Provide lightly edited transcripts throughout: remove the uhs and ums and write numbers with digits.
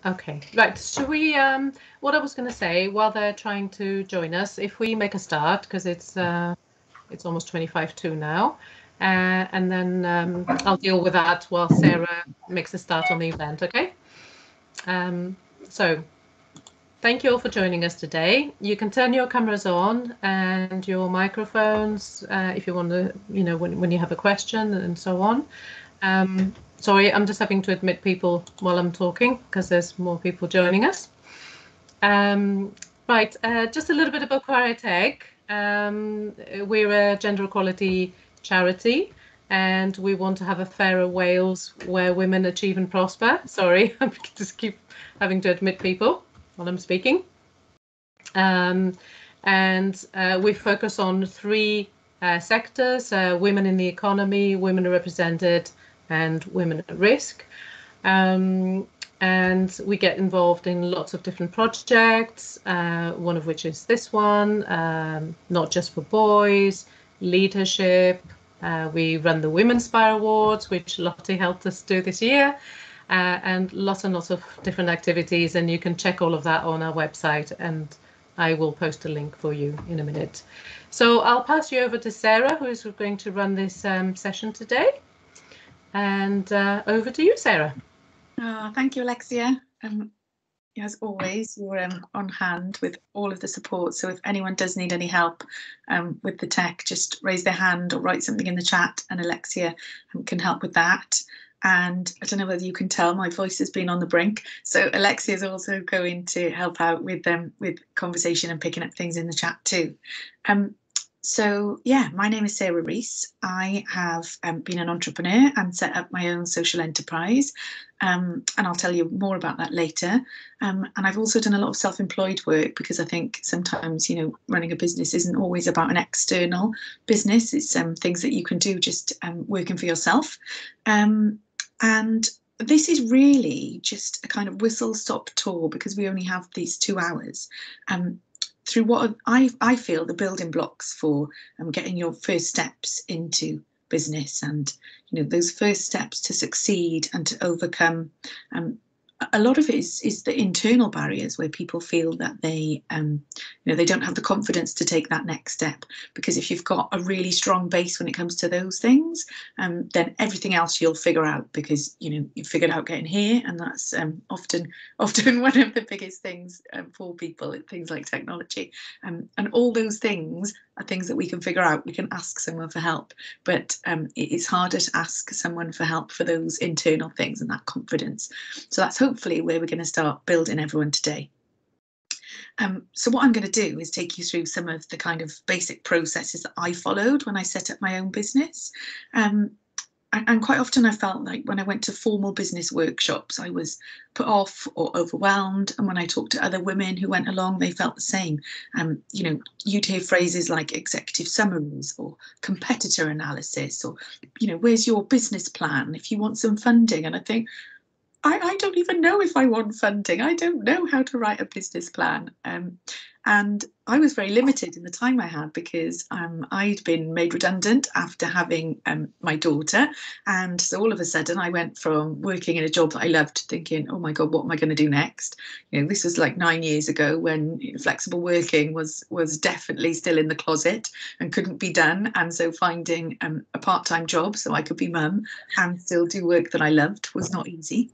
Okay, right. Should we, what I was going to say, while they're trying to join us, if we make a start, because it's almost 25 to now, and then I'll deal with that while Sarah makes a start on the event, okay? So thank you all for joining us today. You can turn your cameras on and your microphones if you want to, when you have a question and so on. Sorry, I'm just having to admit people while I'm talking because there's more people joining us. Right, just a little bit about Chwarae Teg. We're a gender equality charity and we want to have a fairer Wales where women achieve and prosper. Sorry, I just keep having to admit people while I'm speaking. And we focus on three sectors, women in the economy, women are represented, and women at risk. And we get involved in lots of different projects, one of which is this one, Not Just for Boys, leadership. We run the Women's Spire Awards, which Lottie helped us do this year, and lots and lots of different activities. And you can check all of that on our website, and I will post a link for you in a minute. So I'll pass you over to Sarah, who is going to run this session today. And over to you, Sarah. Oh, thank you, Alexia. As always, you're on hand with all of the support. So if anyone does need any help with the tech, just raise their hand or write something in the chat and Alexia can help with that. And I don't know whether you can tell, my voice has been on the brink. So Alexia is also going to help out with conversation and picking up things in the chat too. So yeah, my name is Sarah Rees. I have been an entrepreneur and set up my own social enterprise, and I'll tell you more about that later. And I've also done a lot of self-employed work because I think sometimes, running a business isn't always about an external business. It's things that you can do just working for yourself. And this is really just a kind of whistle-stop tour because we only have these 2 hours. Through what I feel the building blocks for getting your first steps into business and those first steps to succeed and to overcome a lot of it is the internal barriers where people feel that they they don't have the confidence to take that next step, because if you've got a really strong base when it comes to those things, then everything else you'll figure out, because you've figured out getting here, and that's often one of the biggest things for people, things like technology, and all those things are things that we can figure out. We can ask someone for help, but it's harder to ask someone for help for those internal things and that confidence. So that's hopefully where we're going to start building everyone today. So what I'm going to do is take you through some of the kind of basic processes that I followed when I set up my own business. And quite often I felt like when I went to formal business workshops, I was put off or overwhelmed. And when I talked to other women who went along, they felt the same. You'd hear phrases like executive summaries or competitor analysis, or, where's your business plan if you want some funding? And I think, I don't even know if I want funding. I don't know how to write a business plan. And I was very limited in the time I had because I'd been made redundant after having my daughter. And so all of a sudden I went from working in a job that I loved, thinking, oh my God, what am I going to do next? This was like 9 years ago when flexible working was definitely still in the closet and couldn't be done. And so finding a part-time job so I could be mum and still do work that I loved was not easy.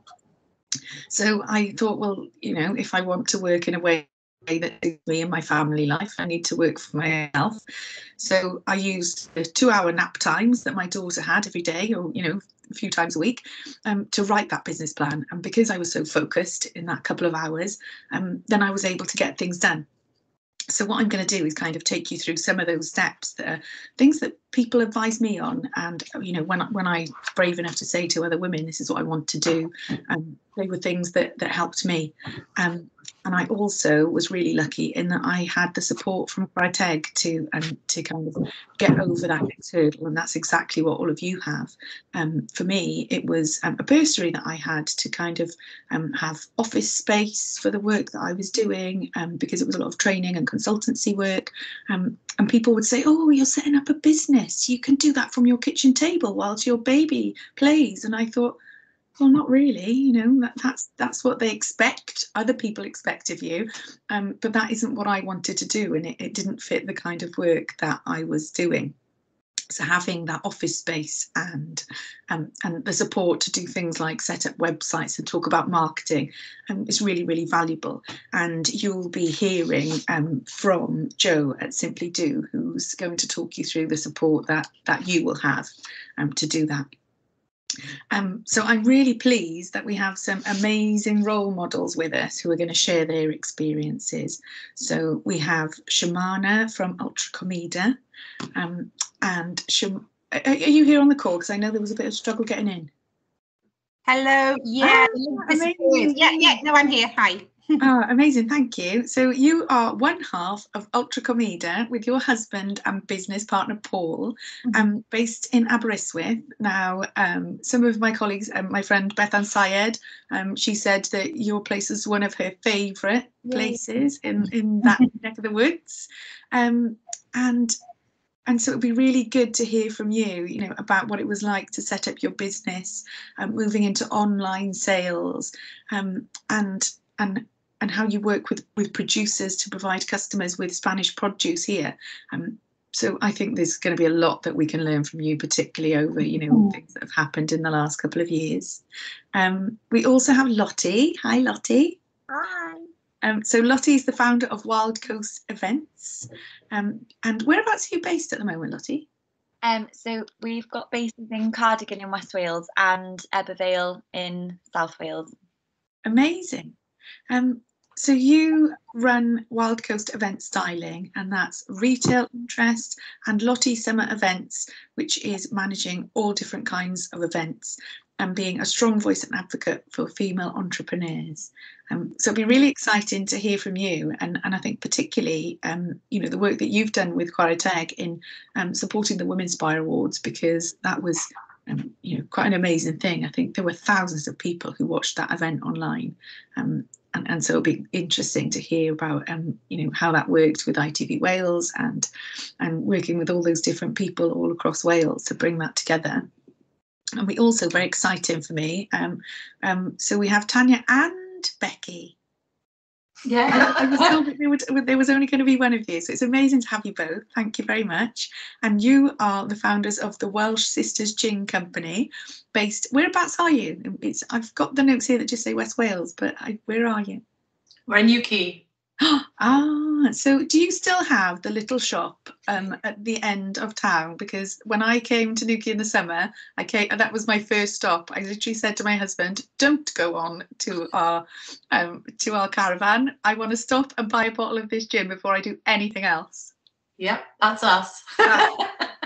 So I thought, well, if I want to work in a way that suits me and my family life, I need to work for my health. So I used the 2-hour nap times that my daughter had every day, or a few times a week, to write that business plan. And because I was so focused in that couple of hours, then I was able to get things done. So what I'm going to do is kind of take you through some of those steps that are things that people advise me on. And, when I'm brave enough to say to other women, this is what I want to do, they were things that helped me. And I also was really lucky in that I had the support from Chwarae Teg to kind of get over that next hurdle. And that's exactly what all of you have. For me, it was a bursary that I had to kind of have office space for the work that I was doing, because it was a lot of training and consultancy work. And people would say, oh, you're setting up a business. You can do that from your kitchen table whilst your baby plays. And I thought, well, not really, you know, that's what they expect, other people expect of you, but that isn't what I wanted to do, and it didn't fit the kind of work that I was doing. So having that office space and the support to do things like set up websites and talk about marketing is really, really valuable. And you'll be hearing from Jo at Simply Do, who's going to talk you through the support that you will have to do that. So I'm really pleased that we have some amazing role models with us who are going to share their experiences. So we have Shumana from Ultra Comida, and are you here on the call? Because I know there was a bit of struggle getting in. Hello. Yeah. Amazing. Yeah. No, I'm here. Hi. Oh, amazing, thank you. So you are one half of Ultra Comida with your husband and business partner Paul, based in Aberystwyth. Now, some of my colleagues, my friend Beth Ann Syed, she said that your place is one of her favourite places in that neck of the woods. And so it'd be really good to hear from you, you know, about what it was like to set up your business, moving into online sales, and how you work with producers to provide customers with Spanish produce here. So I think there's going to be a lot that we can learn from you, particularly over, you know, things that have happened in the last couple of years. We also have Lottie. Hi, Lottie. Hi. So Lottie is the founder of Wild Coast Events. And whereabouts are you based at the moment, Lottie? So we've got bases in Cardigan in West Wales and Ebervale in South Wales. Amazing. So you run Wild Coast Event Styling, and that's retail interest, and Lottie Summer Events, which is managing all different kinds of events and being a strong voice and advocate for female entrepreneurs. So it'll be really exciting to hear from you, and I think particularly, you know, the work that you've done with Chwarae Teg in supporting the Women's Buyer Awards, because that was you know, quite an amazing thing. I think there were thousands of people who watched that event online. And so it'll be interesting to hear about you know, how that worked with ITV Wales and working with all those different people all across Wales to bring that together. And we also, very exciting for me, so we have Tania and Becky. Yeah. I was told that there was only going to be one of you, so it's amazing to have you both. Thank you very much. And you are the founders of the Welsh Sisters Gin Company, based, whereabouts are you? I've got the notes here that just say West Wales, but where are you? We're in Newquay. So do you still have the little shop at the end of town? Because when I came to Newquay in the summer, that was my first stop. I literally said to my husband, don't go on to our caravan. I want to stop and buy a bottle of this gin before I do anything else. Yep, that's us.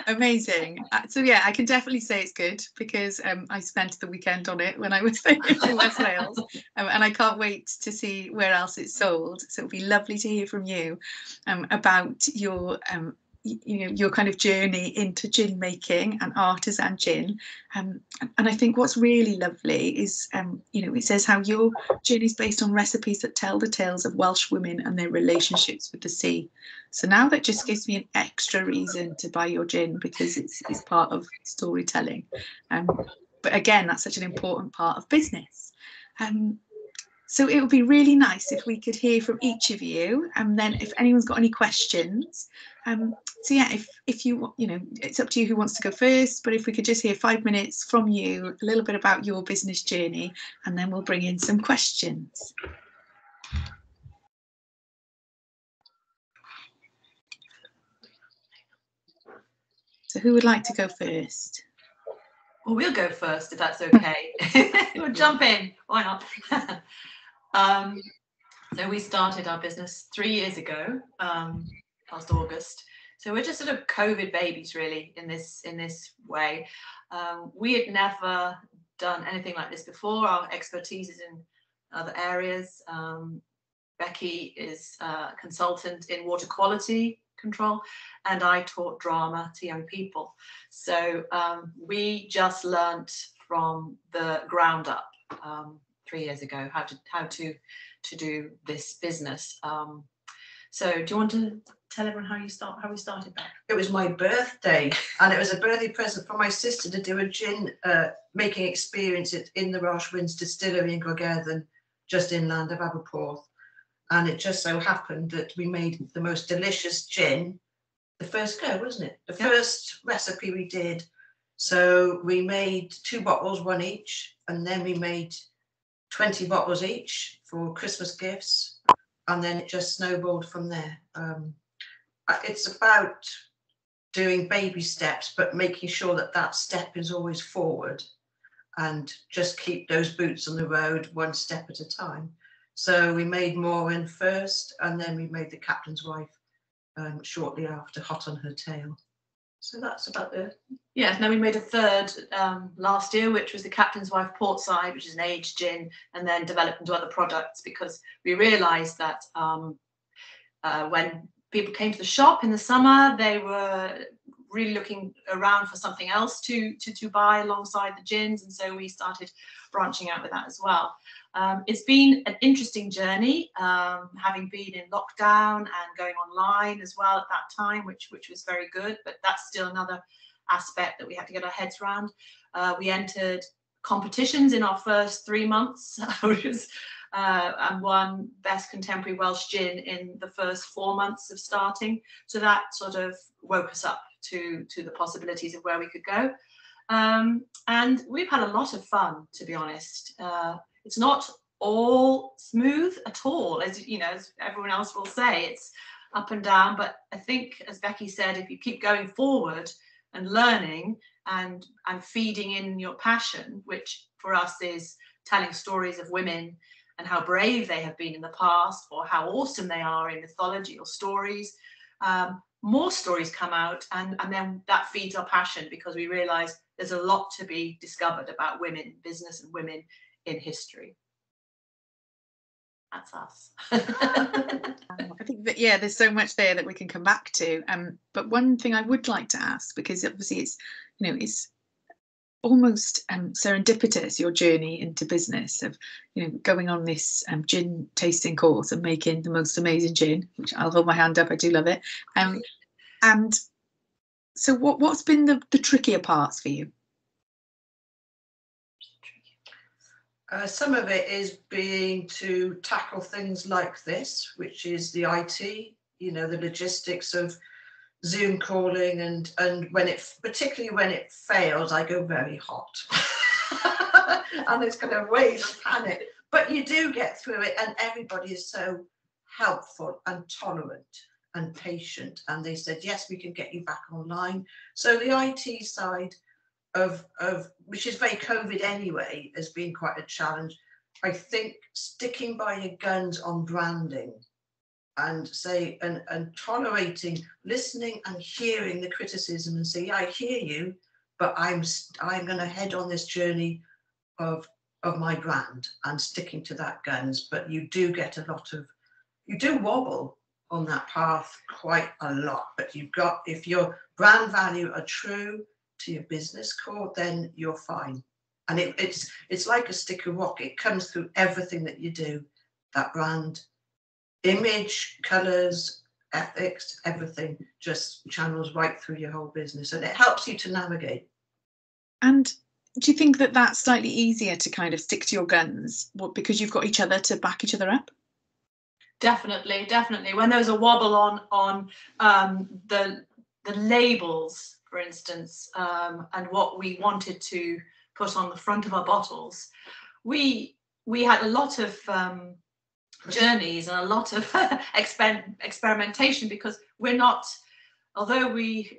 Amazing. So yeah, I can definitely say it's good, because I spent the weekend on it when I was there in West Wales, and I can't wait to see where else it's sold. So it'll be lovely to hear from you about your you know, your kind of journey into gin making and artisan gin. And I think what's really lovely is, you know, it says how your gin is based on recipes that tell the tales of Welsh women and their relationships with the sea. So now that just gives me an extra reason to buy your gin, because it's part of storytelling. But again, that's such an important part of business. So it would be really nice if we could hear from each of you, and then if anyone's got any questions. So yeah, if you know, it's up to you who wants to go first, but if we could just hear 5 minutes from you, a little bit about your business journey, and then we'll bring in some questions. So who would like to go first? Well, we'll go first if that's okay. We'll jump in. Why not? So we started our business 3 years ago, last August. So we're just sort of COVID babies, really, in this way. We had never done anything like this before. Our expertise is in other areas. Becky is a consultant in water quality control, and I taught drama to young people. So we just learnt from the ground up 3 years ago how to do this business. So do you want to tell everyone how we started that? It was my birthday, and it was a birthday present from my sister to do a gin making experience in the Welsh Winds Distillery in Gorgedden, just inland of Aberporth. And it just so happened that we made the most delicious gin the first go, wasn't it? The first recipe we did. So we made 2 bottles, 1 each, and then we made 20 bottles each for Christmas gifts, and then it just snowballed from there. It's about doing baby steps, but making sure that that step is always forward, and just keep those boots on the road 1 step at a time. So we made Morin first, and then we made the Captain's Wife shortly after, hot on her tail. So that's about the... Yes, now we made a third last year, which was the Captain's Wife Portside, which is an aged gin, and then developed into other products, because we realised that when people came to the shop in the summer, they were really looking around for something else to buy alongside the gins, and so we started branching out with that as well. It's been an interesting journey, having been in lockdown and going online as well at that time, which was very good, but that's still another aspect that we had to get our heads around. We entered competitions in our first 3 months, and won Best Contemporary Welsh Gin in the first 4 months of starting. So that sort of woke us up to the possibilities of where we could go. And we've had a lot of fun, to be honest. It's not all smooth at all, as you know, as everyone else will say. It's up and down, but I think, as Becky said, if you keep going forward and learning and feeding in your passion, which for us is telling stories of women and how brave they have been in the past, or how awesome they are in mythology or stories, more stories come out, and then that feeds our passion, because we realise there's a lot to be discovered about women in business and women in history. That's us. I think that, yeah, there's so much there that we can come back to. But one thing I would like to ask, because obviously it's, you know, it's almost serendipitous, your journey into business of, you know, going on this gin tasting course and making the most amazing gin, which I'll hold my hand up, I do love it. And so what's been the trickier parts for you? Some of it is being to tackle things like this, which is the IT, you know, the logistics of Zoom calling, and when particularly when it fails, I go very hot. And there's kind of waves of panic, but you do get through it, and everybody is so helpful and tolerant and patient, and they said, yes, we can get you back online. So the IT side of which is very COVID anyway, has been quite a challenge. I think sticking by your guns on branding, and and tolerating, listening and hearing the criticism, and say, yeah, I hear you, but I'm going to head on this journey of my brand and sticking to that guns. But you do get you do wobble on that path quite a lot, but if your brand value are true to your business core, then you're fine. And it's like a stick of rock. It comes through everything that you do, that brand image, colours, ethics, everything just channels right through your whole business, and it helps you to navigate. And do you think that that's slightly easier to kind of stick to your guns because you've got each other to back each other up? Definitely. When there was a wobble on the labels, for instance, and what we wanted to put on the front of our bottles, we had a lot of journeys and a lot of experimentation, because we're not, although we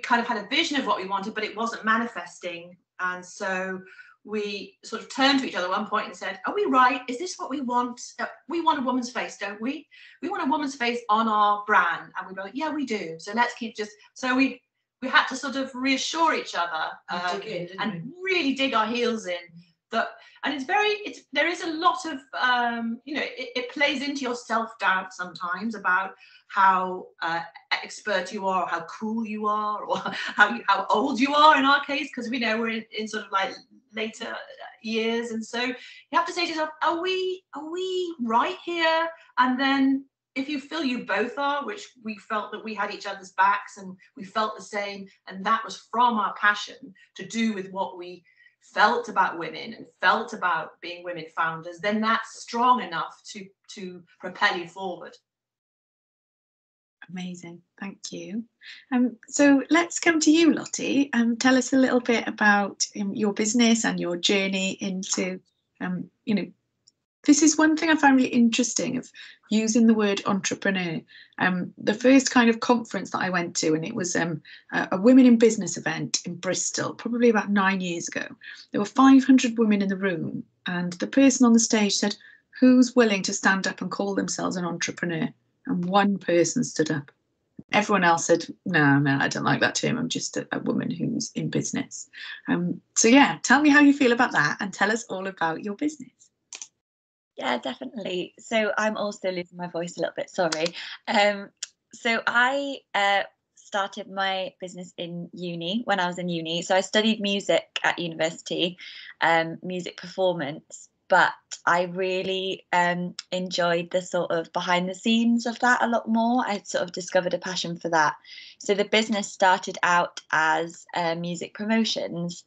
kind of had a vision of what we wanted, but it wasn't manifesting. And so we sort of turned to each other at one point and said, are we right? Is this what we want? We want a woman's face, don't we? We want a woman's face on our brand. And we go, yeah, we do. So let's keep so we had to sort of reassure each other and really dig our heels in. And there is a lot of, it plays into your self-doubt sometimes about how expert you are, or how cool you are, or how old you are in our case, because we know we're in sort of like later years. And so you have to say to yourself, are we right here? And then if you feel you both are, which we felt that we had each other's backs and we felt the same, and that was from our passion to do with what we felt about women and felt about being women founders, then that's strong enough to propel you forward. Amazing, thank you. So let's come to you, Lottie. Tell us a little bit about your business and your journey into, you know, this is one thing I find really interesting of using the word entrepreneur. The first kind of conference that I went to, and it was a women in business event in Bristol, probably about 9 years ago. There were 500 women in the room, and the person on the stage said, "Who's willing to stand up and call themselves an entrepreneur?" And one person stood up. Everyone else said, no, I don't like that term. I'm just a woman who's in business. So yeah, tell me how you feel about that and tell us all about your business. Yeah, definitely. So I'm also losing my voice a little bit, sorry. So I started my business in uni, when I was in uni. So I studied music at university, music performance. But I really enjoyed the sort of behind the scenes of that a lot more. I sort of discovered a passion for that. So the business started out as music promotions.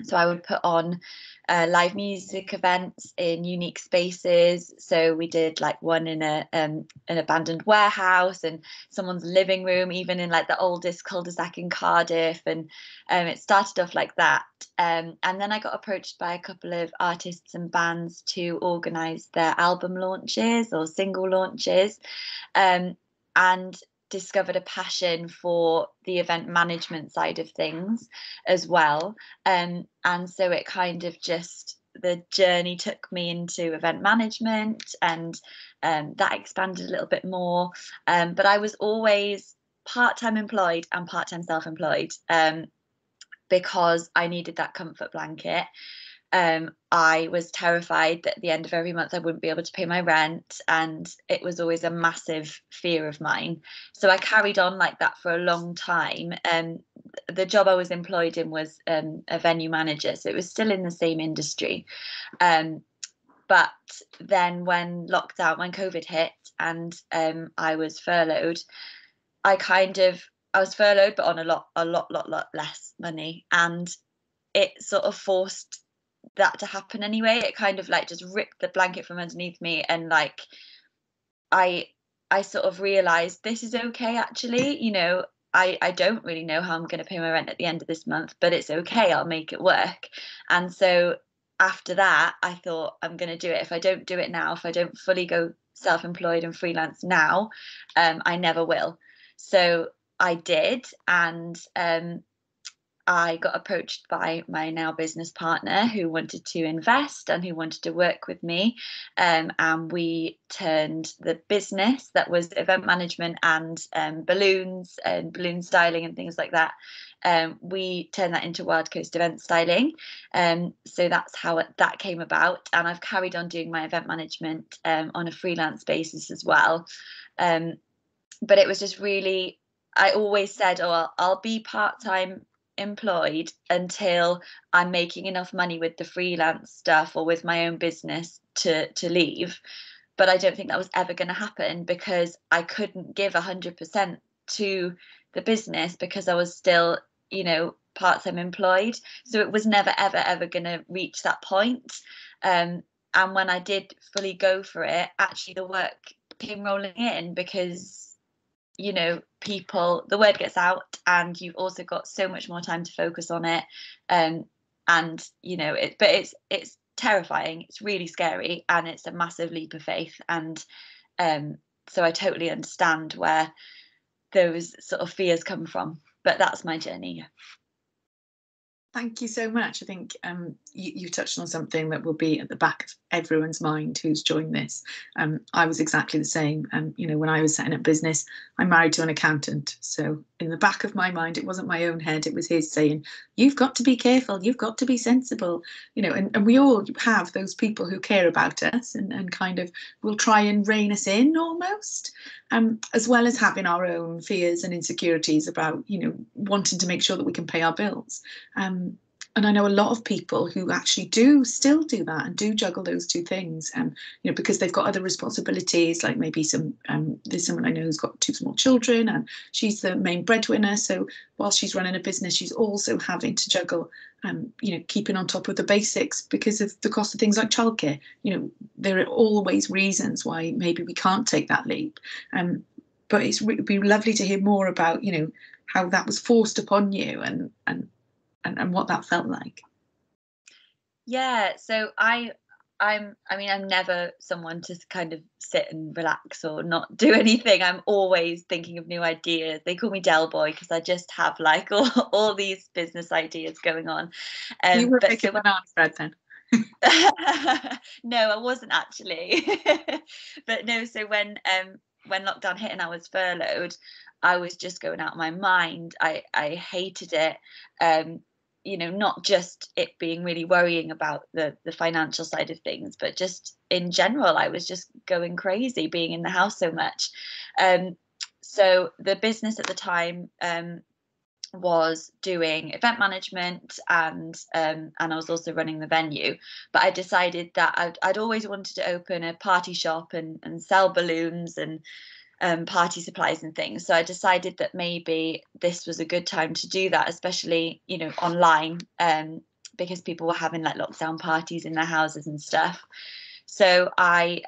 So I would put on live music events in unique spaces. So we did like one in an abandoned warehouse and someone's living room, even in like the oldest cul-de-sac in Cardiff. And it started off like that. And then I got approached by a couple of artists and bands to organise their album launches or single launches, and discovered a passion for the event management side of things as well. And so it kind of just, the journey took me into event management, and that expanded a little bit more. But I was always part-time employed and part-time self-employed, because I needed that comfort blanket. I was terrified that at the end of every month I wouldn't be able to pay my rent, and it was always a massive fear of mine. So I carried on like that for a long time. The job I was employed in was a venue manager, so it was still in the same industry. But then when lockdown, when COVID hit, and I was furloughed, I was furloughed, but on a lot less money, and it sort of forced that to happen anyway. It kind of like just ripped the blanket from underneath me, and like I sort of realized this is okay, actually. You know, I don't really know how I'm going to pay my rent at the end of this month, but it's okay, I'll make it work. And so after that I thought, I'm going to do it. If I don't do it now, if I don't fully go self-employed and freelance now, I never will. So I did, and I got approached by my now business partner, who wanted to invest and who wanted to work with me. And we turned the business that was event management and balloons and balloon styling and things like that. We turned that into Wild Coast Event Styling. So that's how that came about. And I've carried on doing my event management on a freelance basis as well. But it was just really, I always said, oh, I'll be part-time employed until I'm making enough money with the freelance stuff or with my own business to leave. But I don't think that was ever going to happen, because I couldn't give 100% to the business because I was still, you know, part-time employed. So it was never ever going to reach that point. And when I did fully go for it, actually the work came rolling in, because you know, people, the word gets out, and you've also got so much more time to focus on it. And you know, it's terrifying, it's really scary, and it's a massive leap of faith. And so I totally understand where those sort of fears come from, but that's my journey. Thank you so much. I think you touched on something that will be at the back of everyone's mind who's joined this. I was exactly the same. You know, when I was setting up business, I'm married to an accountant. So in the back of my mind, it wasn't my own head. It was his saying, you've got to be careful. You've got to be sensible. You know, and we all have those people who care about us and kind of will try and rein us in almost, as well as having our own fears and insecurities about, you know, wanting to make sure that we can pay our bills. And I know a lot of people who actually do still do that and do juggle those two things, because they've got other responsibilities, like maybe there's someone I know who's got 2 small children and she's the main breadwinner. So while she's running a business, she's also having to juggle, keeping on top of the basics because of the cost of things like childcare. There are always reasons why maybe we can't take that leap. But it'd be lovely to hear more about, how that was forced upon you and what that felt like. Yeah, so I'm never someone to kind of sit and relax or not do anything. I'm always thinking of new ideas. They call me Del Boy because I just have like all these business ideas going on. You were making banana bread then? No, I wasn't actually. But no, so when lockdown hit and I was furloughed, I was just going out of my mind. I hated it. Not just it being really worrying about the financial side of things, but just in general, I was just going crazy being in the house so much. So the business at the time was doing event management and I was also running the venue. But I decided that I'd always wanted to open a party shop and sell balloons and party supplies and things. So I decided that maybe this was a good time to do that, especially, online, because people were having like lockdown parties in their houses and stuff. So I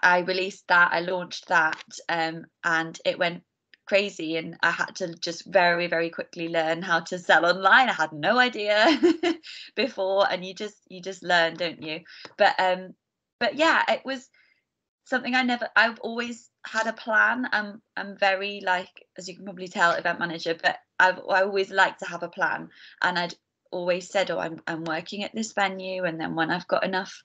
released that, I launched that, and it went crazy, and I had to just very, very quickly learn how to sell online. I had no idea before, and you just learn, don't you? But yeah, it was something I've always had a plan. I'm very, like, as you can probably tell, event manager, but I always like to have a plan. And I'd always said, I'm working at this venue, and then when I've got enough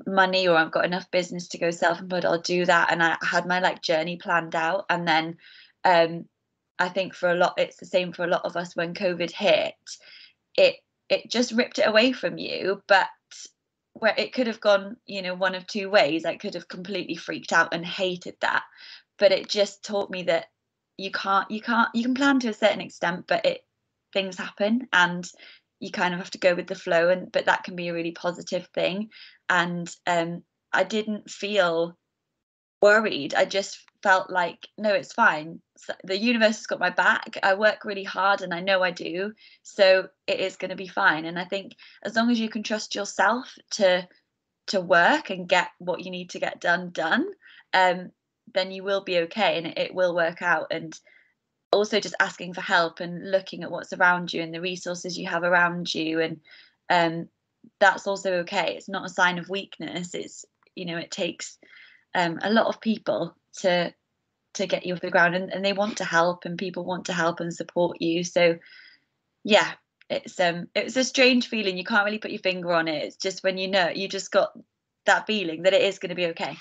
money or I've got enough business to go self-employed, I'll do that. And I had my like journey planned out. And then I think it's the same for a lot of us. When COVID hit, it just ripped it away from you. But where it could have gone, one of two ways. I could have completely freaked out and hated that, but it just taught me that you can plan to a certain extent, but things happen and you kind of have to go with the flow, but that can be a really positive thing. And I didn't feel worried. I just felt like, no, it's fine. So the universe has got my back. I work really hard and I know I do. So it is going to be fine. And I think as long as you can trust yourself to work and get what you need to get done, then you will be okay and it will work out. And also just asking for help and looking at what's around you and the resources you have around you. And that's also okay. It's not a sign of weakness. It's, it takes a lot of people to get you off the ground, and they want to help, and people want to help and support you. So yeah, it's a strange feeling. You can't really put your finger on it. It's just when you just got that feeling that it is going to be okay.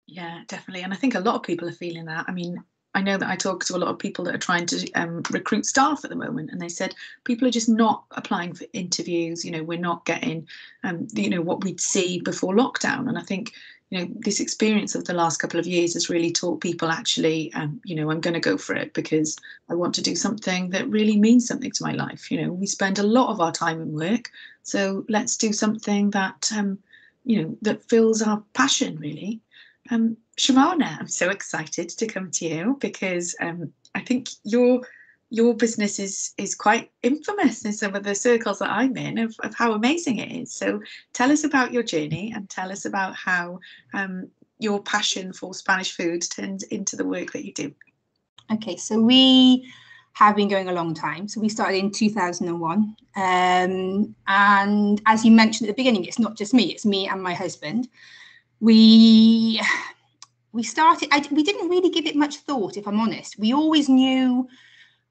Yeah, definitely. And I think a lot of people are feeling that. I mean, I know that I talk to a lot of people that are trying to recruit staff at the moment, and they said people are just not applying for interviews. We're not getting, what we'd see before lockdown. And I think, this experience of the last couple of years has really taught people actually, I'm going to go for it because I want to do something that really means something to my life. We spend a lot of our time in work, so let's do something that, that fills our passion, really. Shumana, I'm so excited to come to you because I think your business is quite infamous in some of the circles that I'm in of how amazing it is. So tell us about your journey and tell us about how your passion for Spanish food turned into the work that you do. Okay, so we have been going a long time. So we started in 2001. And as you mentioned at the beginning, it's not just me, it's me and my husband. We started, we didn't really give it much thought, if I'm honest. We always knew,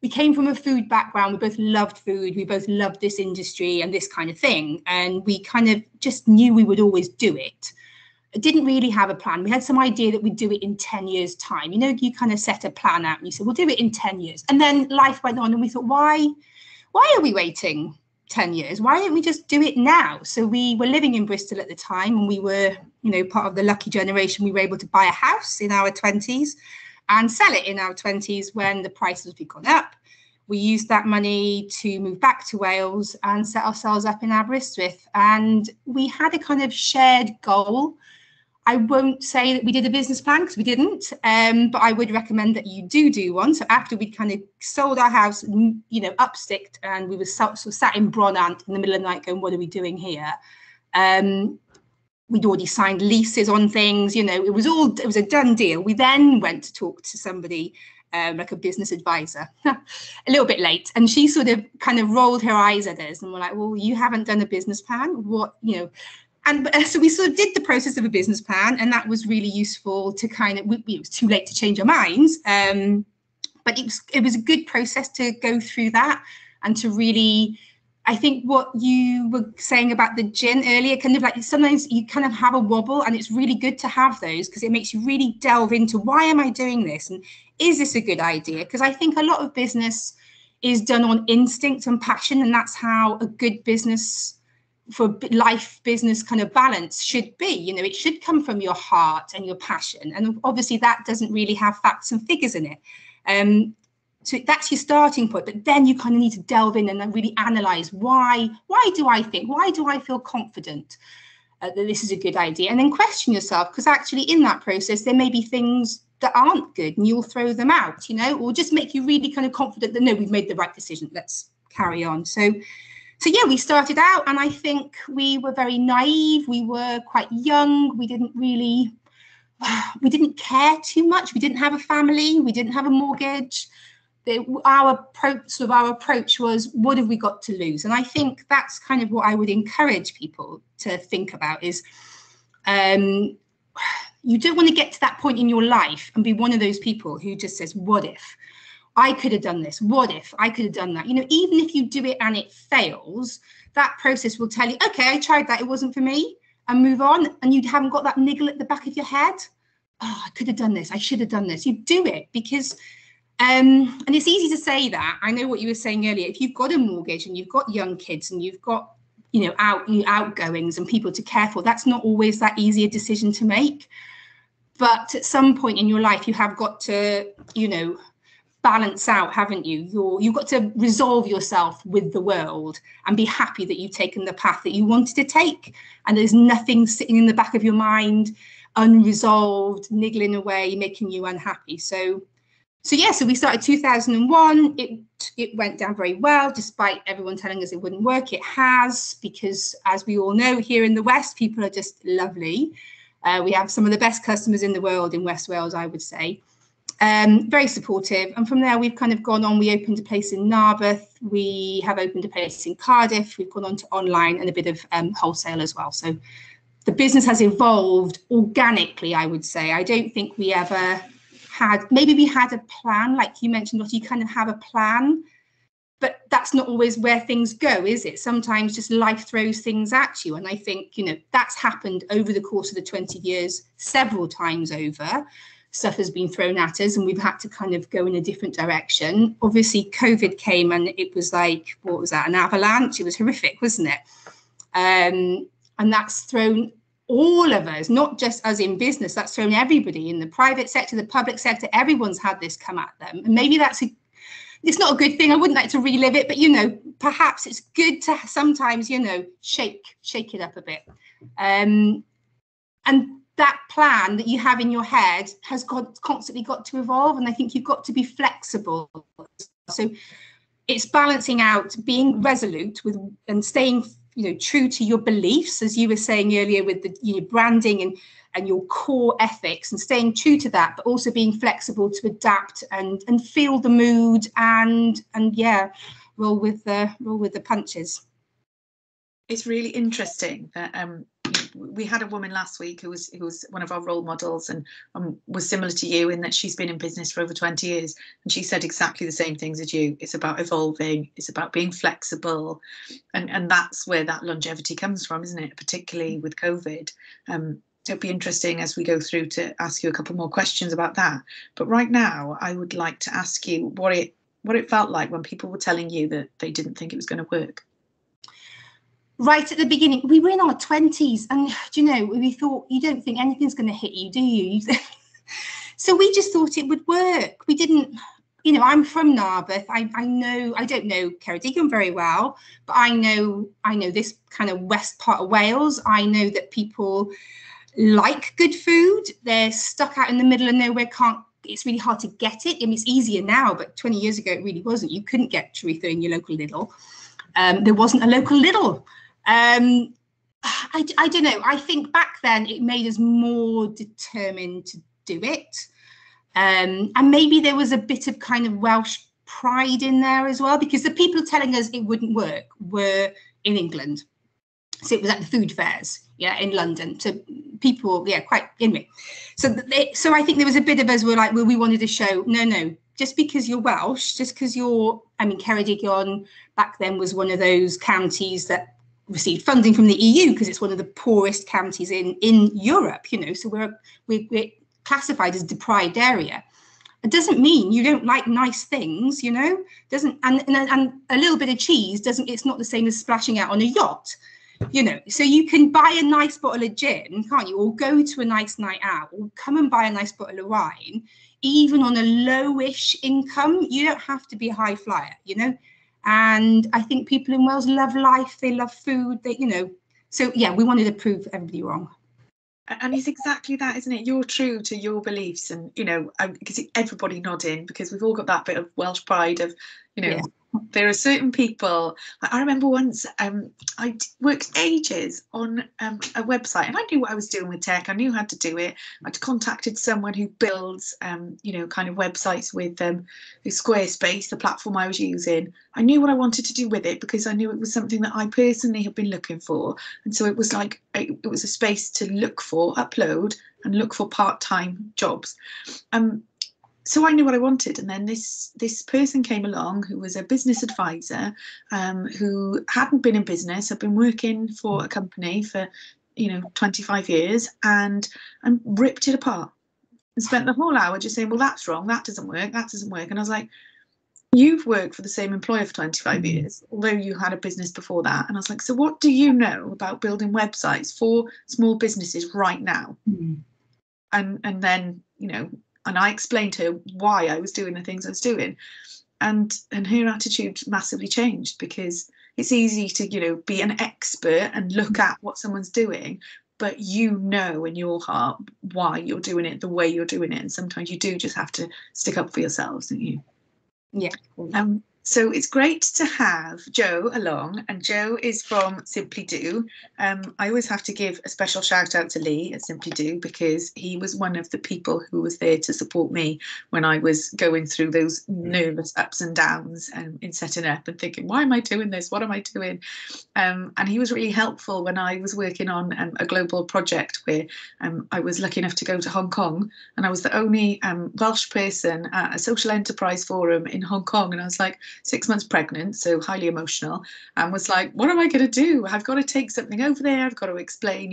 we came from a food background, we both loved food, we both loved this industry and this kind of thing, and we kind of just knew we would always do it. I didn't really have a plan. We had some idea that we'd do it in 10 years' time. You kind of set a plan out and you said, we'll do it in 10 years. And then life went on and we thought, why are we waiting 10 years? Why don't we just do it now? So we were living in Bristol at the time, and we were, part of the lucky generation. We were able to buy a house in our 20s and sell it in our 20s when the prices had gone up. We used that money to move back to Wales and set ourselves up in Aberystwyth. And we had a kind of shared goal. I won't say that we did a business plan because we didn't, but I would recommend that you do one. So after we kind of sold our house, upsticked, and we were sat in Bronant in the middle of the night going, what are we doing here? We'd already signed leases on things, it was a done deal. We then went to talk to somebody like a business advisor, a little bit late. And she sort of kind of rolled her eyes at us and we're like, well, you haven't done a business plan. And so we sort of did the process of a business plan, and that was really useful to kind of, it was too late to change our minds. But it was a good process to go through that and to really, I think what you were saying about the gin earlier, kind of like sometimes you kind of have a wobble, and it's really good to have those because it makes you really delve into why am I doing this? And is this a good idea? Because I think a lot of business is done on instinct and passion, and that's how a good business for life business kind of balance should be. It should come from your heart and your passion. And obviously that doesn't really have facts and figures in it. So that's your starting point, but then you kind of need to delve in and then really analyze why do I feel confident that this is a good idea? And then question yourself, because actually in that process, there may be things that aren't good and you'll throw them out, or just make you really kind of confident that, no, we've made the right decision. Let's carry on. So yeah, we started out, and I think we were very naive. We were quite young. We didn't care too much. We didn't have a family. We didn't have a mortgage. Our approach was, what have we got to lose? And I think that's kind of what I would encourage people to think about is, you don't want to get to that point in your life and be one of those people who just says, what if I could have done this? What if I could have done that? Even if you do it and it fails, that process will tell you, okay, I tried that, it wasn't for me, and move on. And you haven't got that niggle at the back of your head. Oh, I could have done this. I should have done this. You do it because, and it's easy to say that. I know what you were saying earlier. If you've got a mortgage and you've got young kids and you've got, outgoings and people to care for, that's not always that easy a decision to make. But at some point in your life, you have got to, balance out, haven't you? You've got to resolve yourself with the world and be happy that you've taken the path that you wanted to take. And there's nothing sitting in the back of your mind, unresolved, niggling away, making you unhappy. So we started 2001. It went down very well, despite everyone telling us it wouldn't work. It has, because as we all know, here in the West, people are just lovely. We have some of the best customers in the world in West Wales, I would say. Very supportive, and from there we've kind of gone on. We opened a place in Narberth, we have opened a place in Cardiff, we've gone on to online and a bit of wholesale as well. So the business has evolved organically, I would say. I don't think we ever had, maybe we had a plan, like you mentioned, Lottie, you kind of have a plan, but that's not always where things go, is it? Sometimes just life throws things at you, and I think that's happened over the course of the 20 years several times over. Stuff has been thrown at us and we've had to kind of go in a different direction. Obviously, COVID came and it was like, what was that, an avalanche? It was horrific, wasn't it? And that's thrown all of us, not just us in business, that's thrown everybody in the private sector, the public sector, everyone's had this come at them. And maybe it's not a good thing. I wouldn't like to relive it, but, perhaps it's good to sometimes, shake it up a bit. And that plan that you have in your head has constantly got to evolve. And I think you've got to be flexible. So it's balancing out being resolute and staying, true to your beliefs, as you were saying earlier, with the branding and your core ethics, and staying true to that, but also being flexible to adapt and feel the mood and roll with the punches. It's really interesting that we had a woman last week who was one of our role models and was similar to you in that she's been in business for over 20 years, and she said exactly the same things as you. It's about evolving, it's about being flexible, and that's where that longevity comes from, isn't it? Particularly with COVID. It'll be interesting as we go through to ask you a couple more questions about that. But right now, I wowould like to ask you what it felt like when people were telling you that they didn't think it was going to work. Right at the beginning, we were in our 20s, and we thought, you don't think anything's going to hit you, do you? So we just thought it would work. We didn't, you know, I'm from Narberth. I know, I don't know Ceredigion very well, but I know this kind of west part of Wales. I know that people like good food. They're stuck out in the middle of nowhere. It's really hard to get it. I mean, it's easier now, but 20 years ago, it really wasn't. You couldn't get chorizo in your local Lidl. There wasn't a local Lidl. I don't know. I think back then it made us more determined to do it. And maybe there was a bit of kind of Welsh pride in there as well, because the people telling us it wouldn't work were in England. So it was at the food fairs, in London. So people, quite in me. So I think there was a bit of us were like, well, we wanted to show, no, just because you're Welsh, just because Ceredigion back then was one of those counties that received funding from the EU because it's one of the poorest counties in Europe, so we're classified as deprived area. It doesn't mean you don't like nice things, doesn't, and a little bit of cheese it's not the same as splashing out on a yacht. So you can buy a nice bottle of gin, can't you? Or go to a nice night out, or come and buy a nice bottle of wine, even on a lowish income. You don't have to be a high flyer, And I think people in Wales love life. They love food. So we wanted to prove everybody wrong. And it's exactly that, isn't it? You're true to your beliefs, and because everybody nodding, because we've all got that bit of Welsh pride of, There are certain people. I remember once I worked ages on a website, and I knew what I was doing with tech. I knew how to do it. I'd contacted someone who builds, kind of websites with Squarespace, the platform I was using. I knew what I wanted to do with it because I knew it was something that I personally had been looking for, and so it was like it was a space to look for, upload, and look for part-time jobs. So I knew what I wanted, and then this person came along who was a business advisor, who hadn't been in business, had been working for a company for 25 years, and ripped it apart and spent the whole hour just saying, well, that's wrong, that doesn't work. And I was like, you've worked for the same employer for 25 years, although you had a business before that. And I was like, so what do you know about building websites for small businesses right now? And then and I explained to her why I was doing the things I was doing, and her attitude massively changed, because it's easy to be an expert and look at what someone's doing, but in your heart why you're doing it the way you're doing it, and sometimes you do just have to stick up for yourselves, don't you? Yeah. So it's great to have Joe along, and Joe is from Simply Do. I always have to give a special shout out to Lee at Simply Do, because he was one of the people who was there to support me when I was going through those nervous ups and downs in setting up and thinking, why am I doing this? What am I doing? And he was really helpful when I was working on a global project where I was lucky enough to go to Hong Kong, and I was the only Welsh person at a social enterprise forum in Hong Kong, and I was like 6 months pregnant, so highly emotional, and was like, what am I going to do? I've got to take something over there. I've got to explain,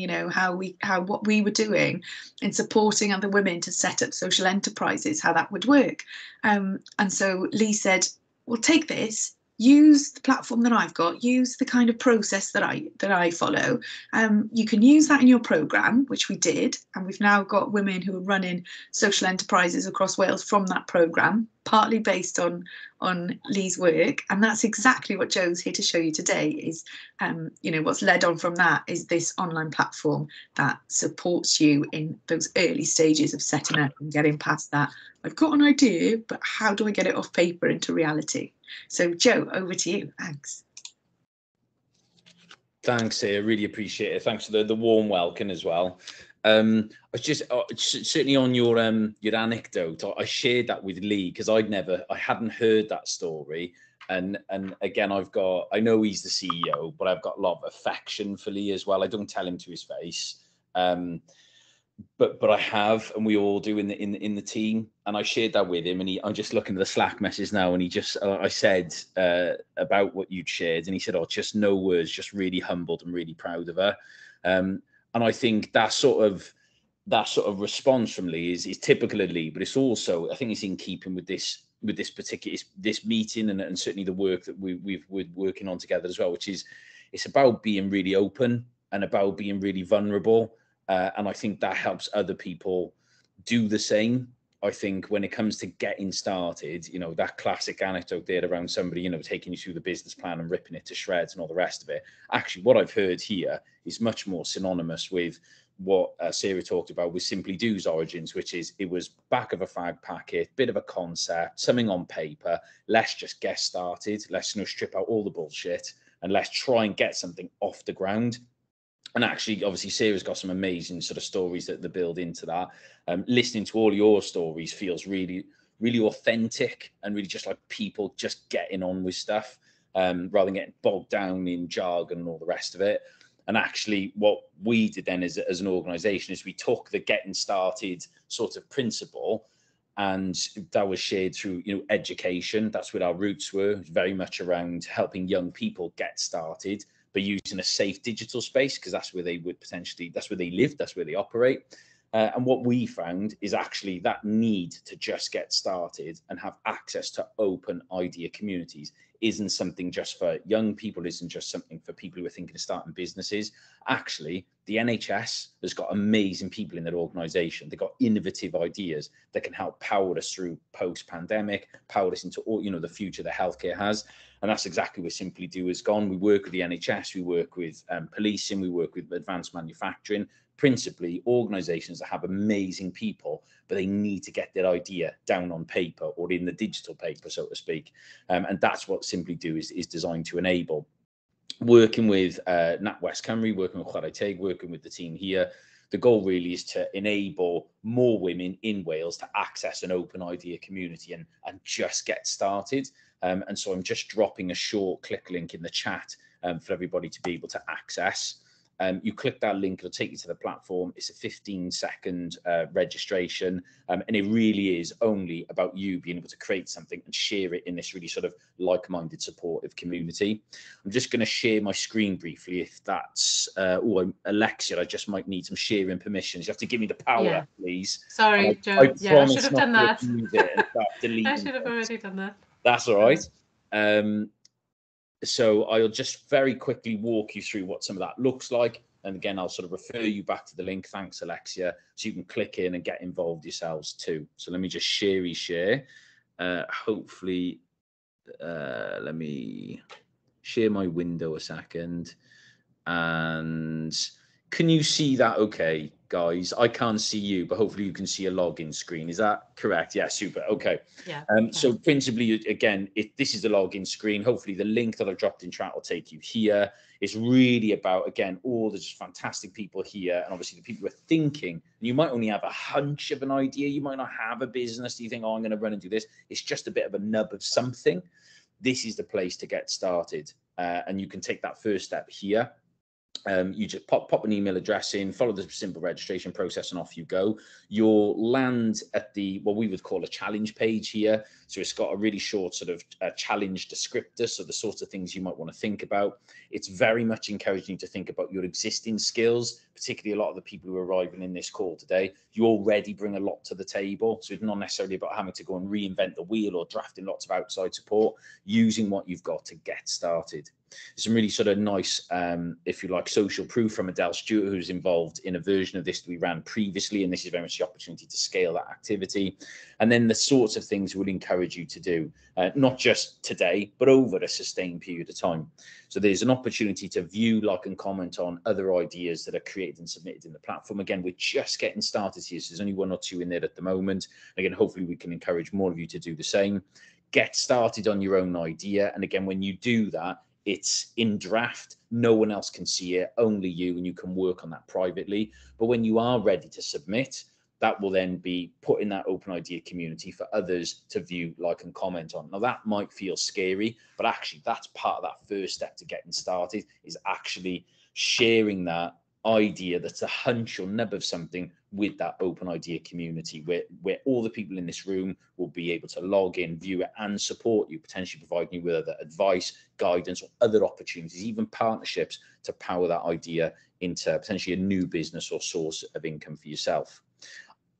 what we were doing in supporting other women to set up social enterprises, how that would work. And so Lee said, well, take this, use the platform that I've got, use the kind of process that I follow. You can use that in your programme, which we did, and we've now got women who are running social enterprises across Wales from that programme, partly based on Lee's work. And that's exactly what Joe's here to show you today is, what's led on from that is this online platform that supports you in those early stages of setting up and getting past that. I've got an idea, but how do I get it off paper into reality? So Joe, over to you. Thanks. Thanks, I really appreciate it. Thanks for the warm welcome as well. I was just certainly on your anecdote. I shared that with Lee because I hadn't heard that story, and again I know he's the CEO, but I've got a lot of affection for Lee as well. I don't tell him to his face, but I have, and we all do in the team. And I shared that with him, and I'm just looking at the Slack message now, and he just I said about what you'd shared, and he said, "Oh, just no words, just really humbled and really proud of her." And I think that sort of response from Lee is typical of Lee, but it's also, I think it's in keeping with this particular meeting and certainly the work that we're working on together as well, which is it's about being really open and about being really vulnerable. And I think that helps other people do the same. I think when it comes to getting started, you know, that classic anecdote there around somebody, you know, taking you through the business plan and ripping it to shreds and all the rest of it. Actually, what I've heard here is much more synonymous with what Sarah talked about with Simply Do's origins, which is it was back of a fag packet, bit of a concept, something on paper. Let's just get started. Let's, you know, strip out all the bullshit and let's try and get something off the ground. And actually, obviously, Sarah's got some amazing sort of stories that build into that. Listening to all your stories feels really, really authentic and really just like people just getting on with stuff rather than getting bogged down in jargon and all the rest of it. And actually, what we did then as an organisation is we took the getting started sort of principle, and that was shared through, you know, education. That's what our roots were, very much around helping young people get started, but using a safe digital space, because that's where they would potentially, that's where they live, that's where they operate. And what we found is actually that need to just get started and have access to open idea communities isn't something just for young people, isn't just something for people who are thinking of starting businesses. Actually, the NHS has got amazing people in their organisation. They've got innovative ideas that can help power us through post-pandemic, power us into all, you know, the future that healthcare has. And that's exactly where Simply Do has gone. We work with the NHS, we work with policing, we work with advanced manufacturing, principally organisations that have amazing people, but they need to get their idea down on paper or in the digital paper, so to speak. And that's what Simply Do is designed to enable. Working with NatWest Cymru, working with Chwarae Teg, working with the team here, the goal really is to enable more women in Wales to access an open idea community and just get started. And so I'm just dropping a short click link in the chat for everybody to be able to access. You click that link, it'll take you to the platform. It's a 15-second registration, and it really is only about you being able to create something and share it in this really sort of like-minded, supportive community. I'm just going to share my screen briefly, if that's Alexia, I just might need some sharing permissions. You have to give me the power, please. Sorry, Joe. I should have done that. I should have already done that. That's all right. So I'll just very quickly walk you through what some of that looks like. And again, I'll sort of refer you back to the link. Thanks, Alexia. So you can click in and get involved yourselves too. So let me just share. Hopefully, let me share my window a second. And can you see that okay, guys? I can't see you, but hopefully you can see a login screen. Is that correct? Yeah, super. Okay. Yeah. So principally, again, this is the login screen. Hopefully the link that I've dropped in chat will take you here. It's really about, again, all the just fantastic people here. And obviously the people who are thinking, you might only have a hunch of an idea. You might not have a business. You think, oh, I'm going to run and do this. It's just a bit of a nub of something. This is the place to get started. And you can take that first step here. You just pop an email address in, follow the simple registration process, and off you go. You'll land at the what we would call a challenge page here. So it's got a really short sort of challenge descriptor, so the sorts of things you might want to think about. It's very much encouraging you to think about your existing skills, particularly a lot of the people who are arriving in this call today. You already bring a lot to the table, so it's not necessarily about having to go and reinvent the wheel or drafting lots of outside support, using what you've got to get started. Some really sort of nice, if you like, social proof from Adele Stewart, who's involved in a version of this that we ran previously, and this is very much the opportunity to scale that activity. And then the sorts of things we'll encourage you to do, not just today, but over a sustained period of time. So there's an opportunity to view, like, and comment on other ideas that are created and submitted in the platform. Again, we're just getting started here, so there's only 1 or 2 in there at the moment. Again, hopefully we can encourage more of you to do the same. Get started on your own idea. And again, when you do that, it's in draft, no one else can see it, only you, and you can work on that privately. But when you are ready to submit, that will then be put in that open idea community for others to view, like, and comment on. Now that might feel scary, but actually that's part of that first step to getting started, is actually sharing that idea that's a hunch or nub of something with that open idea community, where all the people in this room will be able to log in, view it, and support you, potentially providing you with other advice, guidance, or other opportunities, even partnerships, to power that idea into potentially a new business or source of income for yourself.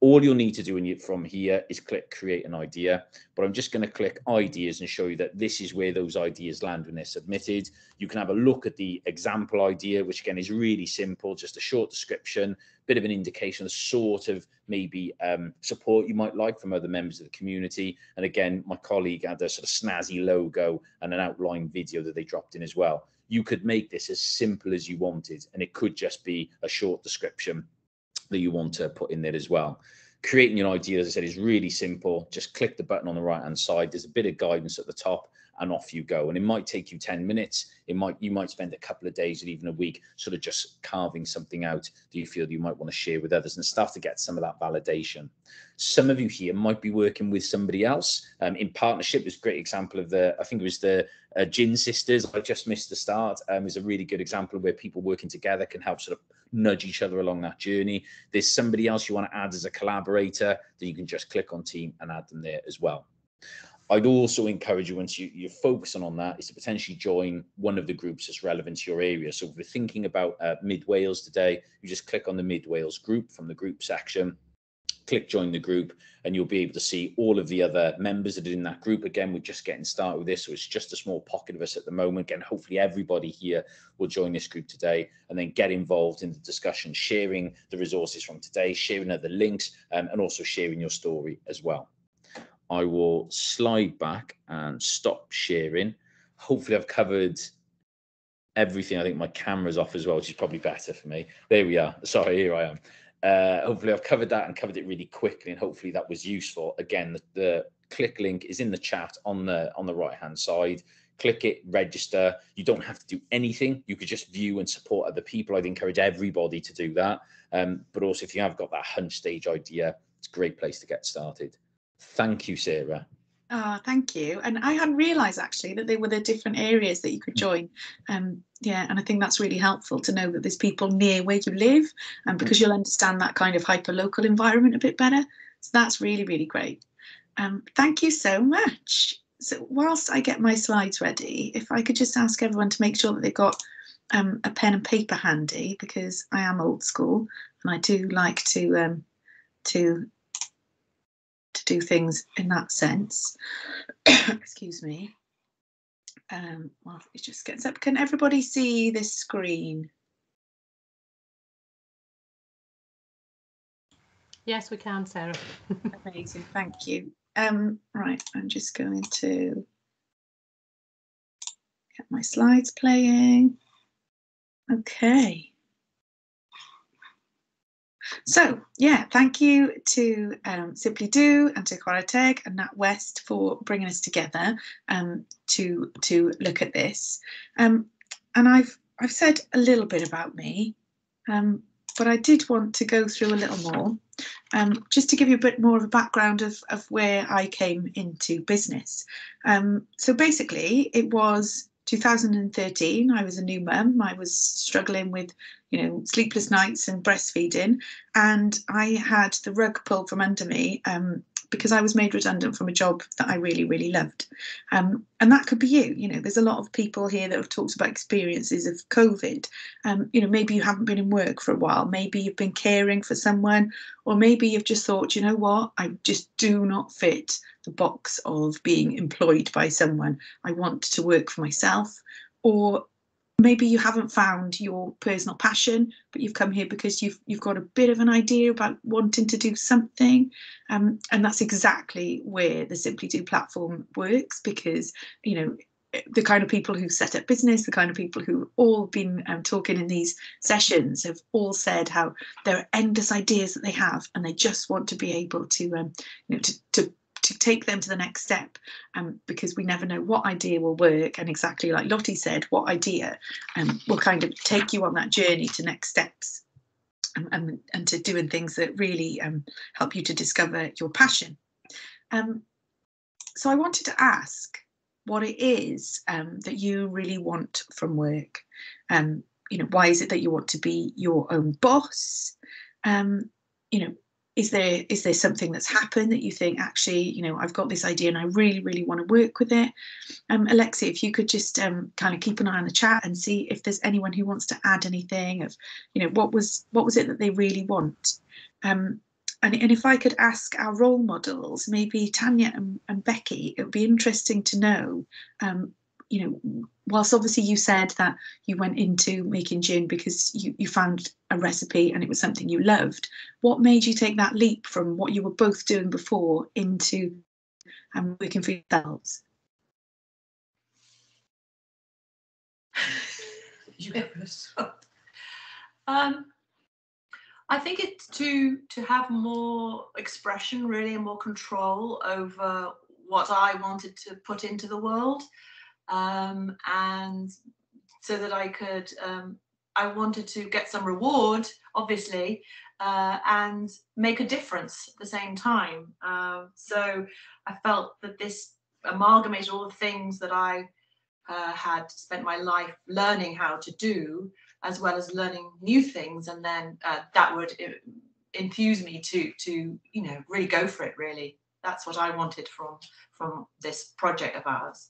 All you'll need to do from here is click create an idea, but I'm just going to click ideas and show you that this is where those ideas land when they're submitted. You can have a look at the example idea, which again is really simple, just a short description, bit of an indication of sort of maybe support you might like from other members of the community. And again, my colleague had a sort of snazzy logo and an outline video that they dropped in as well. You could make this as simple as you wanted, and it could just be a short description that you want to put in there as well. Creating your idea, as I said, is really simple. Just click the button on the right hand side. There's a bit of guidance at the top, and off you go. And it might take you 10 minutes. You might spend a couple of days or even a week sort of just carving something out that you feel you might want to share with others and start to get some of that validation. Some of you here might be working with somebody else in partnership. There's a great example of I think it was the Gin Sisters. I just missed the start. Is a really good example of where people working together can help sort of nudge each other along that journey. There's somebody else you want to add as a collaborator that you can just click on team and add them there as well. I'd also encourage you, once you're focusing on that, is to potentially join one of the groups that's relevant to your area. So if we're thinking about Mid Wales today, you just click on the Mid Wales group from the group section, click join the group, and you'll be able to see all of the other members that are in that group. Again, we're just getting started with this, so it's just a small pocket of us at the moment. Again, hopefully everybody here will join this group today and then get involved in the discussion, sharing the resources from today, sharing other links, and also sharing your story as well. I will slide back and stop sharing. Hopefully I've covered everything. I think my camera's off as well, which is probably better for me. There we are. Sorry, here I am. Hopefully I've covered that and covered it really quickly, and hopefully that was useful. Again, the click link is in the chat on the right hand side. Click it, register. You don't have to do anything. You could just view and support other people. I'd encourage everybody to do that. But also, if you have got that hunch stage idea, it's a great place to get started. Thank you, Sarah. Oh, thank you. And I hadn't realised actually that they were the different areas that you could join. Yeah, and I think that's really helpful to know that there's people near where you live, and because you'll understand that kind of hyper-local environment a bit better. So that's really, really great. Thank you so much. So whilst I get my slides ready, if I could just ask everyone to make sure that they've got a pen and paper handy, because I am old school and I do like to do things in that sense. Excuse me. Well, it just gets up. Can everybody see this screen? Yes, we can, Sarah. Amazing, thank you. Right, I'm just going to get my slides playing. Okay. So, yeah, thank you to Simply Do and to Chwarae Teg and NatWest for bringing us together to look at this. And I've said a little bit about me, but I did want to go through a little more, just to give you a bit more of a background of where I came into business. So basically, it was 2013. I was a new mum. I was struggling with, sleepless nights and breastfeeding, and I had the rug pulled from under me because I was made redundant from a job that I really, really loved. And that could be you. There's a lot of people here that have talked about experiences of COVID. Maybe you haven't been in work for a while. Maybe you've been caring for someone, or maybe you've just thought, you know what, I just do not fit the box of being employed by someone. I want to work for myself. Or maybe you haven't found your personal passion, but you've come here because you've got a bit of an idea about wanting to do something. And that's exactly where the Simply Do platform works, because, the kind of people who set up business, the kind of people who all been talking in these sessions have all said how there are endless ideas that they have, and they just want to be able to take them to the next step, because we never know what idea will work. And exactly like Lottie said, what idea will kind of take you on that journey to next steps, and to doing things that really help you to discover your passion. So I wanted to ask what it is that you really want from work. Why is it that you want to be your own boss? Is there something that's happened that you think, actually, I've got this idea and I really, really want to work with it? Alexia, if you could just kind of keep an eye on the chat and see if there's anyone who wants to add anything of, what was it that they really want? And and if I could ask our role models, maybe Tania and Becky, it would be interesting to know, whilst obviously you said that you went into making gin because you found a recipe and it was something you loved, what made you take that leap from what you were both doing before into working for yourselves? You go first. I think it's to have more expression, really, and more control over what I wanted to put into the world, and so that I could. I wanted to get some reward, obviously, and make a difference at the same time. So I felt that this amalgamated all the things that I had spent my life learning how to do, as well as learning new things, and then that would enthuse me to really go for it. Really, that's what I wanted from this project of ours.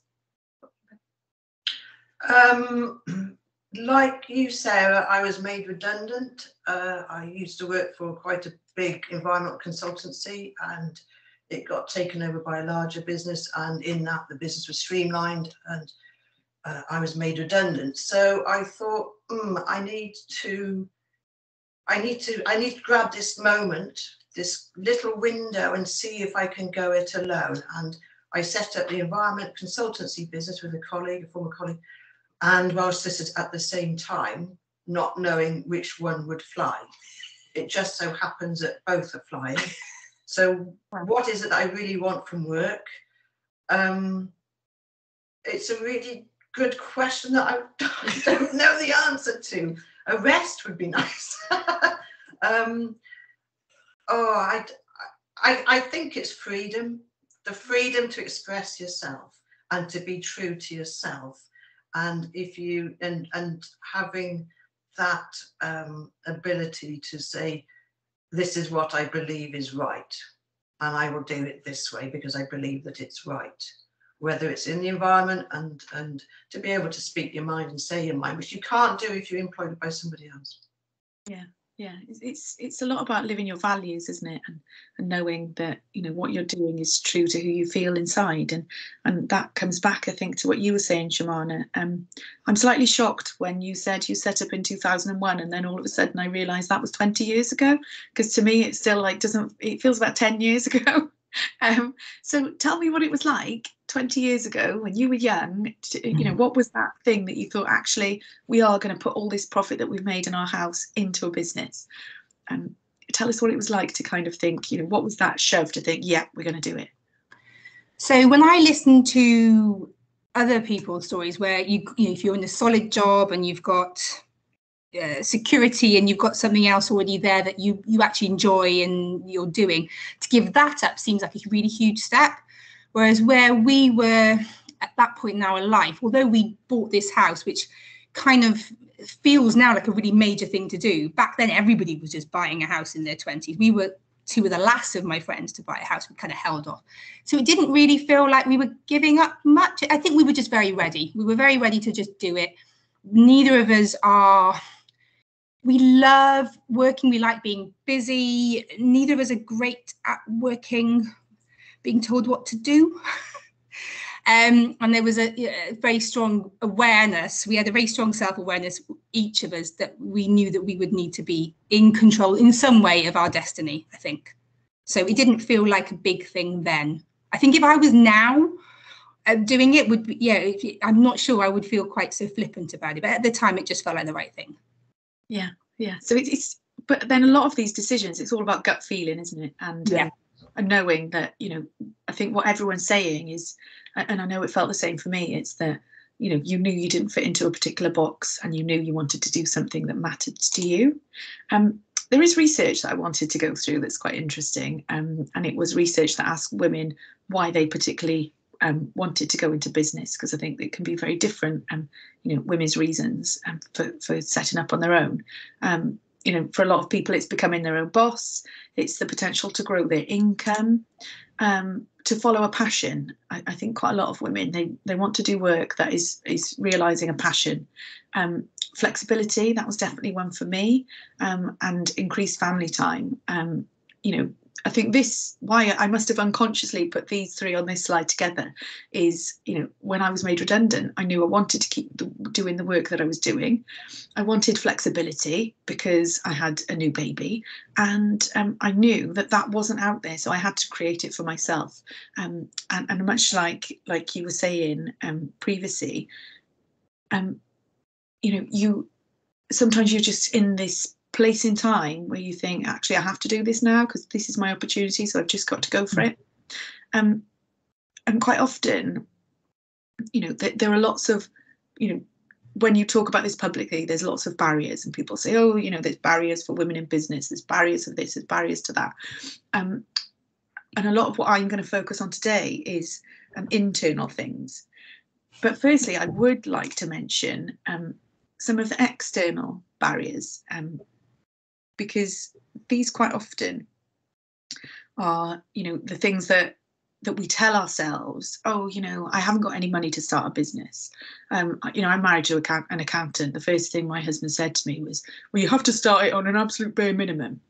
Like you, Sarah, I was made redundant. I used to work for quite a big environmental consultancy, and it got taken over by a larger business, and in that the business was streamlined, and I was made redundant. So I thought, I need to grab this moment, this little window, and see if I can go it alone. And I set up the environment consultancy business with a former colleague, and whilst this is at the same time, not knowing which one would fly. It just so happens that both are flying. So what is it that I really want from work? It's a really good question that I don't know the answer to. A rest would be nice. I think it's freedom, the freedom to express yourself and to be true to yourself. And if you and having that ability to say, this is what I believe is right, and I will do it this way because I believe that it's right. Whether it's in the environment and to be able to speak your mind and say your mind, which you can't do if you're employed by somebody else. Yeah, it's a lot about living your values, isn't it? And knowing that what you're doing is true to who you feel inside, and that comes back, I think, to what you were saying, Shumana. I'm slightly shocked when you said you set up in 2001, and then all of a sudden I realised that was 20 years ago, because to me it's still it feels about 10 years ago. So tell me what it was like 20 years ago when you were young. What was that thing that you thought, actually, we are going to put all this profit that we've made in our house into a business? Tell us what it was like to kind of think, what was that shove to think, yeah, we're going to do it? So when I listen to other people's stories where if you're in a solid job and you've got security and you've got something else already there that you actually enjoy and you're doing, to give that up seems like a really huge step. Whereas where we were at that point in our life, although we bought this house, which kind of feels now like a really major thing to do, back then everybody was just buying a house in their 20s. We were two of the last of my friends to buy a house. We kind of held off. So it didn't really feel like we were giving up much. I think we were just very ready. We were very ready to just do it. Neither of us are... We love working. We like being busy. Neither of us are great at working, being told what to do. And there was a very strong awareness. We had a very strong self-awareness, each of us, that we knew that we would need to be in control in some way of our destiny, I think. So it didn't feel like a big thing then. I think if I was now doing it, would be, I'm not sure I would feel quite so flippant about it. But at the time, it just felt like the right thing. Yeah. So but then a lot of these decisions, it's all about gut feeling, isn't it? And knowing that, I think what everyone's saying is, and I know it felt the same for me, it's that, you knew you didn't fit into a particular box and you knew you wanted to do something that mattered to you. There is research that I wanted to go through that's quite interesting. And it was research that asked women why they particularly wanted to go into business, because I think it can be very different, women's reasons for setting up on their own. For a lot of people, it's becoming their own boss. It's the potential to grow their income, to follow a passion. I think quite a lot of women, they want to do work that is realising a passion. Flexibility, that was definitely one for me, and increased family time. I think why I must have unconsciously put these three on this slide together is, when I was made redundant, I knew I wanted to keep doing the work that I was doing. I wanted flexibility because I had a new baby, and I knew that wasn't out there, so I had to create it for myself. And much like you were saying previously, sometimes you're just in this place in time where you think, actually, I have to do this now because this is my opportunity, so I've just got to go for it. And quite often, there are lots of, when you talk about this publicly, there's lots of barriers, and people say, oh, there's barriers for women in business, there's barriers of this, there's barriers to that. And a lot of what I'm going to focus on today is internal things. But firstly, I would like to mention some of the external barriers, because these quite often are, the things that we tell ourselves. Oh, I haven't got any money to start a business. I'm married to an accountant. The first thing my husband said to me was, well, you have to start it on an absolute bare minimum.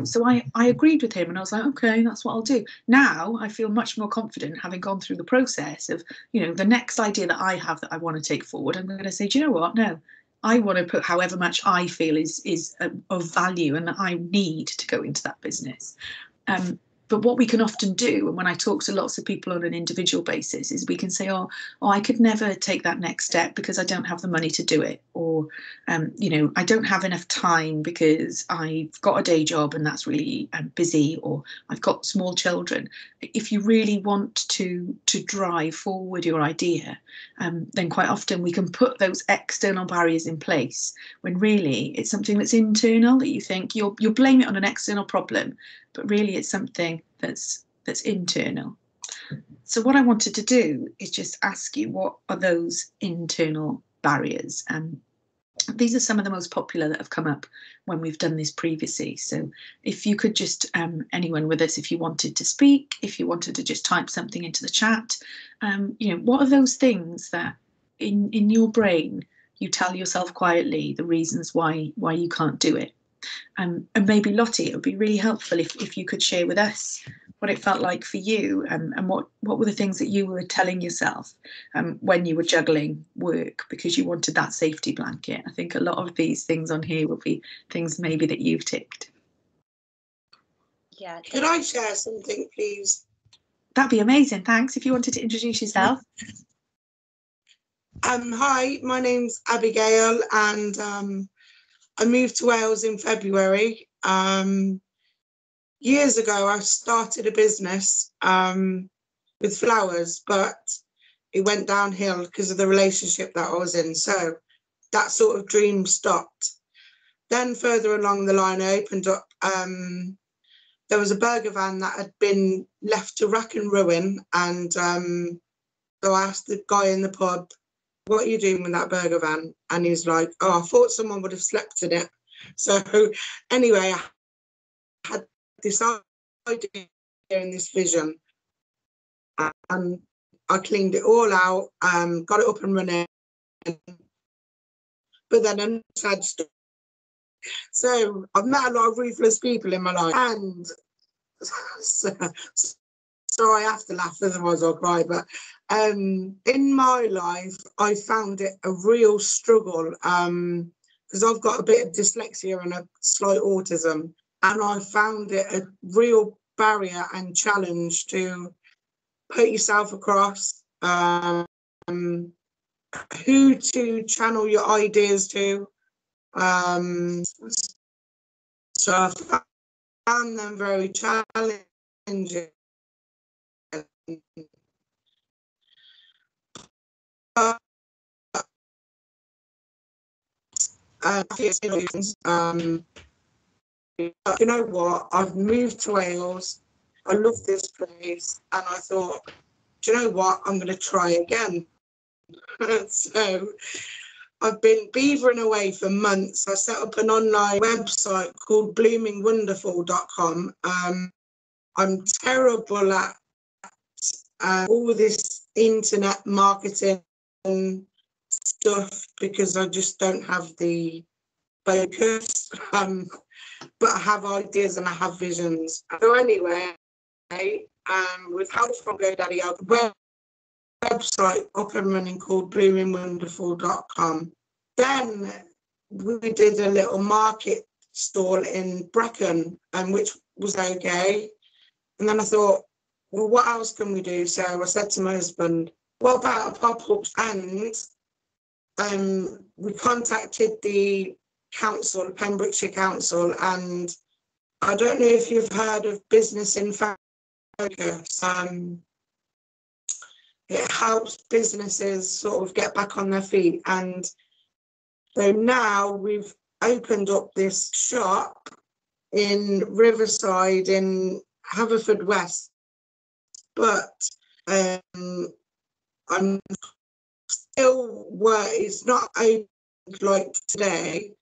So I agreed with him, and I was like, okay, that's what I'll do. Now I feel much more confident, having gone through the process of, the next idea that I have that I want to take forward. I'm going to say, do you know what? No, I want to put however much I feel is of value and that I need to go into that business. But what we can often do, and when I talk to lots of people on an individual basis, is we can say, oh, I could never take that next step because I don't have the money to do it. Or, I don't have enough time because I've got a day job and that's really busy, or I've got small children. If you really want to drive forward your idea, then quite often we can put those external barriers in place when really it's something that's internal, that you think you'll blame it on an external problem, but really it's something that's internal. So what I wanted to do is just ask you, what are those internal barriers? These are some of the most popular that have come up when we've done this previously. So if you could just, anyone with us, if you wanted to speak, if you wanted to just type something into the chat, what are those things that in your brain you tell yourself quietly, the reasons why you can't do it? And maybe Lottie, it would be really helpful if you could share with us what it felt like for you, and what were the things that you were telling yourself when you were juggling work because you wanted that safety blanket. I think a lot of these things on here will be things maybe that you've ticked. Yeah. Could I share something, please? That'd be amazing. Thanks. If you wanted to introduce yourself. Hi, my name's Abigail, and I moved to Wales in February. Years ago, I started a business with flowers, but it went downhill because of the relationship that I was in. So that sort of dream stopped. Then further along the line, I opened up, there was a burger van that had been left to rack and ruin. And so I asked the guy in the pub, what are you doing with that burger van? And he's like, oh, I thought someone would have slept in it. So anyway, I had this idea and this vision, and I cleaned it all out, got it up and running. But then a sad story. So I've met a lot of ruthless people in my life, and so I have to laugh, otherwise I'll cry. But in my life, I found it a real struggle because I've got a bit of dyslexia and a slight autism, and I found it a real barrier and challenge to put yourself across, who to channel your ideas to. So I found them very challenging. You know what? I've moved to Wales. I love this place, and I thought, do you know what? I'm going to try again. So I've been beavering away for months. I set up an online website called bloomingwonderful.com. I'm terrible at all this internet marketing stuff because I just don't have the focus. but I have ideas and I have visions. So anyway, with help from GoDaddy, I have a website up and running called bloomingwonderful.com. Then we did a little market stall in Brecon, which was okay. And then I thought, well, what else can we do? So I said to my husband, what about a pop-up? And we contacted the council, Pembrokeshire Council, and I don't know if you've heard of Business in Focus. It helps businesses sort of get back on their feet. And so now we've opened up this shop in Riverside in Haverfordwest, but I'm still it's not open like today,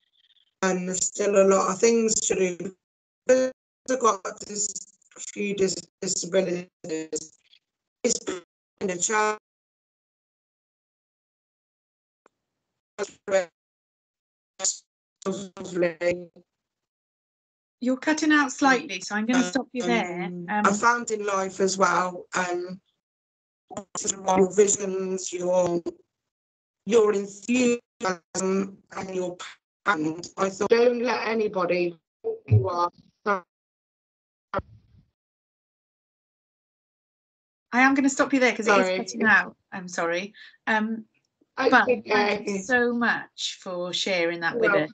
and there's still a lot of things to do. I've got a few disabilities. It's been a challenge. You're cutting out slightly, so I'm going to stop you there. I found in life as well, your visions, your enthusiasm, and your passion. I thought, don't let anybody who you are. I am going to stop you there because it is cutting out. I'm sorry. But thank you so much for sharing that with us.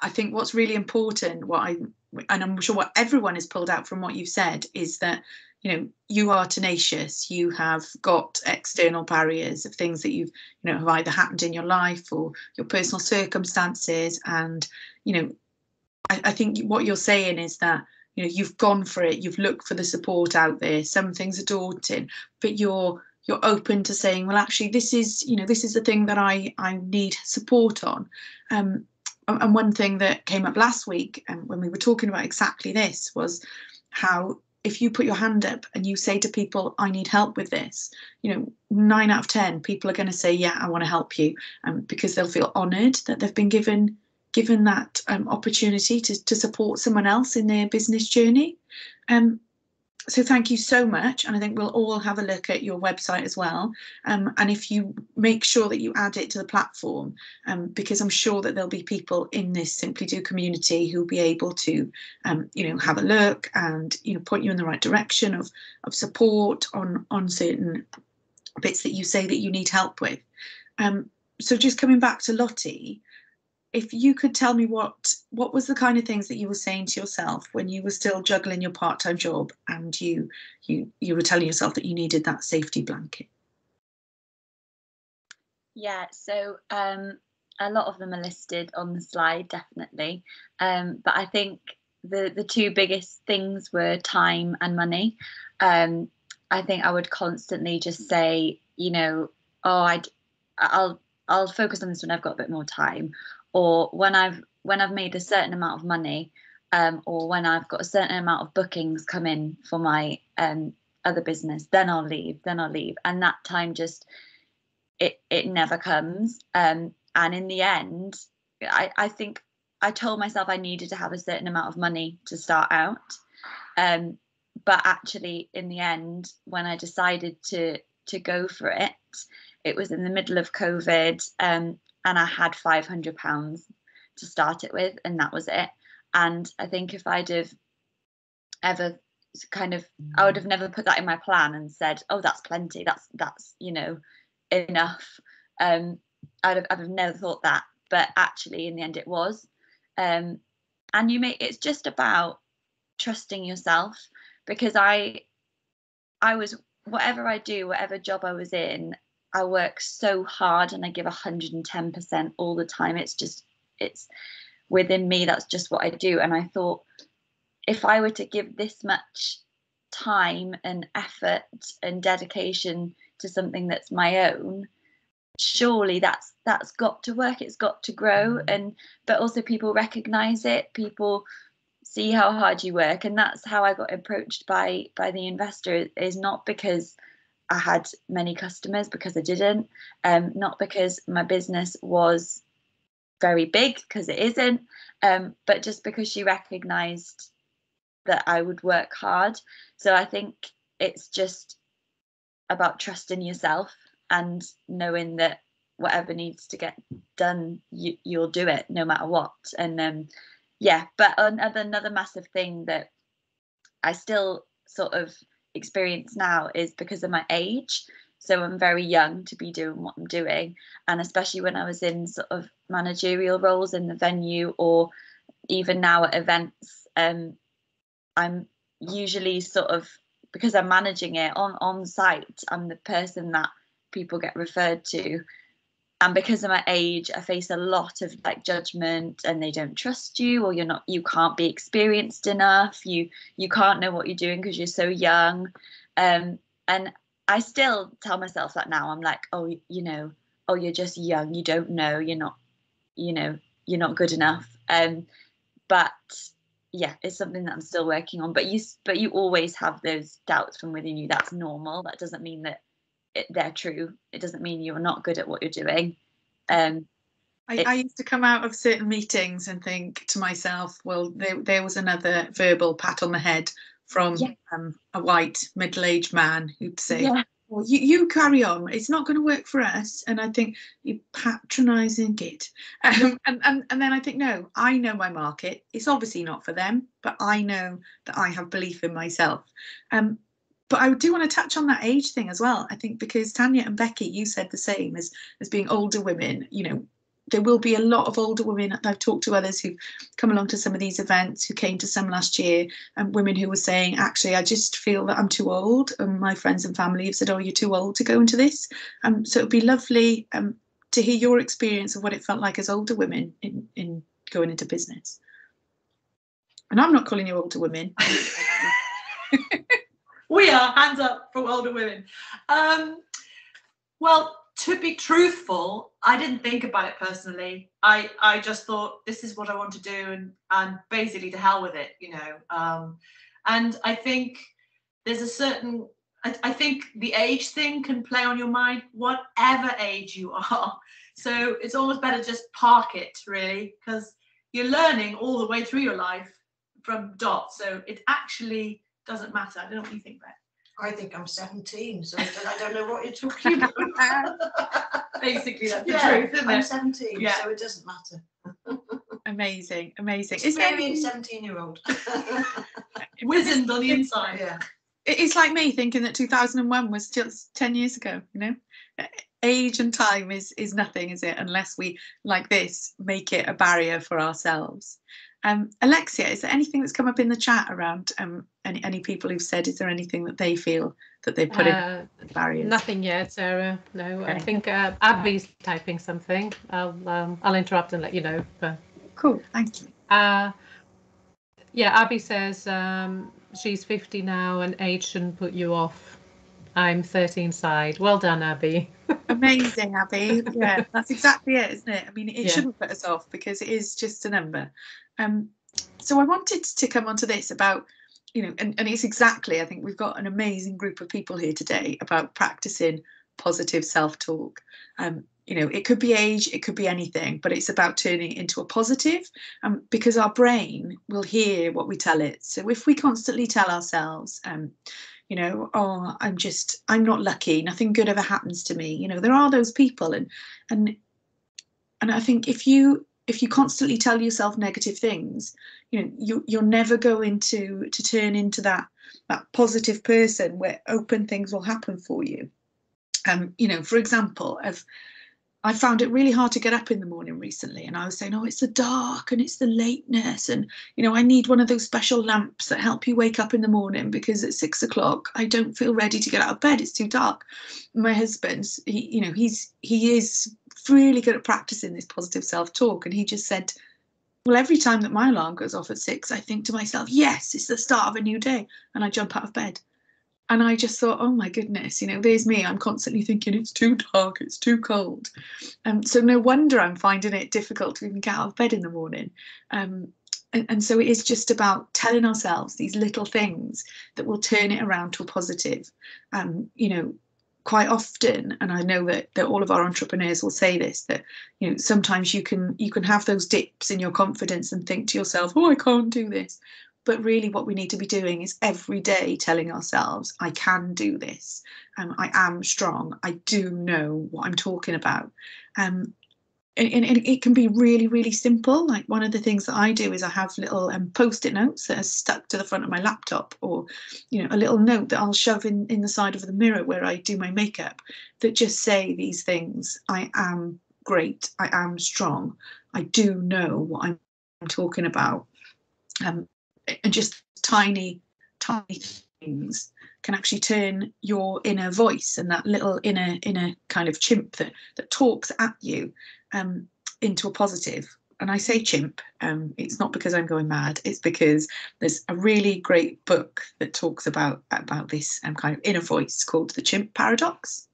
I think what's really important, and I'm sure what everyone has pulled out from what you've said, is that, you know, you are tenacious. You have got external barriers of things that you've, you know, have either happened in your life or your personal circumstances. And, you know, I think what you're saying is that, you know, you've gone for it. You've looked for the support out there. Some things are daunting, but you're open to saying, well, actually, this is, you know, this is the thing that I need support on. And one thing that came up last week, when we were talking about exactly this, was how if you put your hand up and you say to people, I need help with this, you know, 9 out of 10 people are going to say, yeah, I want to help you, because they'll feel honoured that they've been given that opportunity to support someone else in their business journey. So thank you so much, and I think we'll all have a look at your website as well, and if you make sure that you add it to the platform, because I'm sure that there'll be people in this Simply Do community who'll be able to you know, have a look and, you know, point you in the right direction of support on certain bits that you say that you need help with. So just coming back to Lottie, if you could tell me what was the kind of things that you were saying to yourself when you were still juggling your part-time job and you were telling yourself that you needed that safety blanket? Yeah, so a lot of them are listed on the slide, definitely. But I think the two biggest things were time and money. I think I would constantly just say, you know, oh, I'll focus on this when I've got a bit more time, or when I've made a certain amount of money, or when I've got a certain amount of bookings come in for my other business, then I'll leave. And that time just it never comes. And in the end, I think I told myself I needed to have a certain amount of money to start out. But actually, in the end, when I decided to go for it, it was in the middle of COVID, and I had £500 to start it with, and that was it. And I think if I'd have ever I would have never put that in my plan and said, oh, that's plenty, that's you know, enough. I'd have never thought that, but actually in the end it was. And it's just about trusting yourself, because I was, whatever I do, whatever job I was in, I work so hard and I give 110% all the time. It's within me. That's just what I do. And I thought, if I were to give this much time and effort and dedication to something that's my own, surely that's got to work. It's got to grow. But also people recognize it. People see how hard you work. And that's how I got approached by the investor, is not because I had many customers, because I didn't, not because my business was very big, because it isn't, but just because she recognised that I would work hard. So I think it's just about trusting yourself and knowing that whatever needs to get done, you'll do it no matter what. And yeah, but another massive thing that I still sort of experience now is because of my age. So I'm very young to be doing what I'm doing, and especially when I was in sort of managerial roles in the venue, or even now at events, I'm usually sort of, because I'm managing it on site, I'm the person that people get referred to. And because of my age, I face a lot of like judgment, and they don't trust you, or you can't be experienced enough. You can't know what you're doing because you're so young. And I still tell myself that now. I'm like, oh, you're just young. You don't know. You're not good enough. But yeah, it's something that I'm still working on. But you always have those doubts from within you. That's normal. That doesn't mean that they're true. It doesn't mean you're not good at what you're doing. I used to come out of certain meetings and think to myself, well, there was another verbal pat on the head from a white middle-aged man who'd say, well, you carry on, it's not going to work for us. And I think, you patronising git. And then I think, no, I know my market. It's obviously not for them, but I know that I have belief in myself. But I do want to touch on that age thing as well. I think because Tania and Becky, you said the same as being older women. There will be a lot of older women. I've talked to others who've come along to some of these events, who came to some last year, and women who were saying, actually, I just feel that I'm too old. And my friends and family have said, oh, you're too old to go into this. So it'd be lovely to hear your experience of what it felt like as older women in going into business. And I'm not calling you older women. We are, hands up for older women. Well, to be truthful, I didn't think about it personally. I just thought, this is what I want to do, and basically to hell with it, and I think there's a certain, I think the age thing can play on your mind, whatever age you are. So it's almost better just park it, really, because you're learning all the way through your life from dot. So it actually doesn't matter. I don't know what you think, Beck. I think I'm 17, so I don't know what you're talking about. Basically, that's the truth, isn't it? I'm 17, so it doesn't matter. Amazing. Experienced 17-year-old. Wizened on the inside. Yeah. It's like me thinking that 2001 was just 10 years ago, Age and time is nothing, is it? Unless we, like this, make it a barrier for ourselves. Alexia, is there anything that's come up in the chat around any people who've said, is there anything that they feel that they put in barriers? Nothing yet, Sarah. No, Okay. I think Abby's typing something. I'll interrupt and let you know. But cool, thank you. Yeah, Abby says she's 50 now and age shouldn't put you off. I'm 13 side. Well done, Abby. Amazing, Abby. Yeah, that's exactly it, isn't it? I mean, it shouldn't put us off because it is just a number. So I wanted to come onto this about, and it's exactly, I think we've got an amazing group of people here today about practicing positive self-talk. It could be age, it could be anything, but it's about turning it into a positive, because our brain will hear what we tell it. So if we constantly tell ourselves, oh, I'm not lucky, nothing good ever happens to me. There are those people, and I think if you constantly tell yourself negative things, you're never going to turn into that positive person where open things will happen for you. For example, I found it really hard to get up in the morning recently, and I was saying, oh, it's the dark and it's the lateness, and I need one of those special lamps that help you wake up in the morning, because at 6 o'clock I don't feel ready to get out of bed, it's too dark. My husband, he is really good at practicing this positive self-talk, and he just said, well, every time that my alarm goes off at 6, I think to myself, yes, it's the start of a new day, and I jump out of bed. And I just thought, oh my goodness, there's me. I'm constantly thinking it's too dark, it's too cold. So no wonder I'm finding it difficult to even get out of bed in the morning. And so it is just about telling ourselves these little things that will turn it around to a positive. quite often, and I know that all of our entrepreneurs will say this, that sometimes you can have those dips in your confidence and think to yourself, oh, I can't do this. But really what we need to be doing is every day telling ourselves, I can do this. I am strong. I do know what I'm talking about. And it can be really, really simple. Like one of the things that I do is I have little post-it notes that are stuck to the front of my laptop, or a little note that I'll shove in the side of the mirror where I do my makeup, that just say these things. I am great. I am strong. I do know what I'm talking about. And just tiny things can actually turn your inner voice and that little inner kind of chimp that talks at you into a positive. And I say chimp, it's not because I'm going mad, it's because there's a really great book that talks about this kind of inner voice called The Chimp Paradox.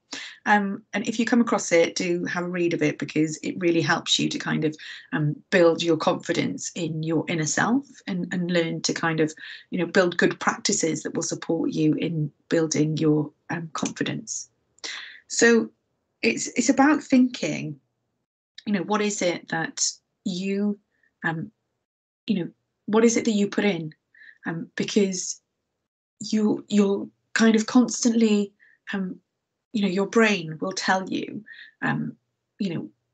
And if you come across it, do have a read of it, because it really helps you to kind of build your confidence in your inner self and learn to kind of, build good practices that will support you in building your confidence. So it's about thinking, what is it that you, what is it that you put in? Because you'll kind of constantly, your brain will tell you,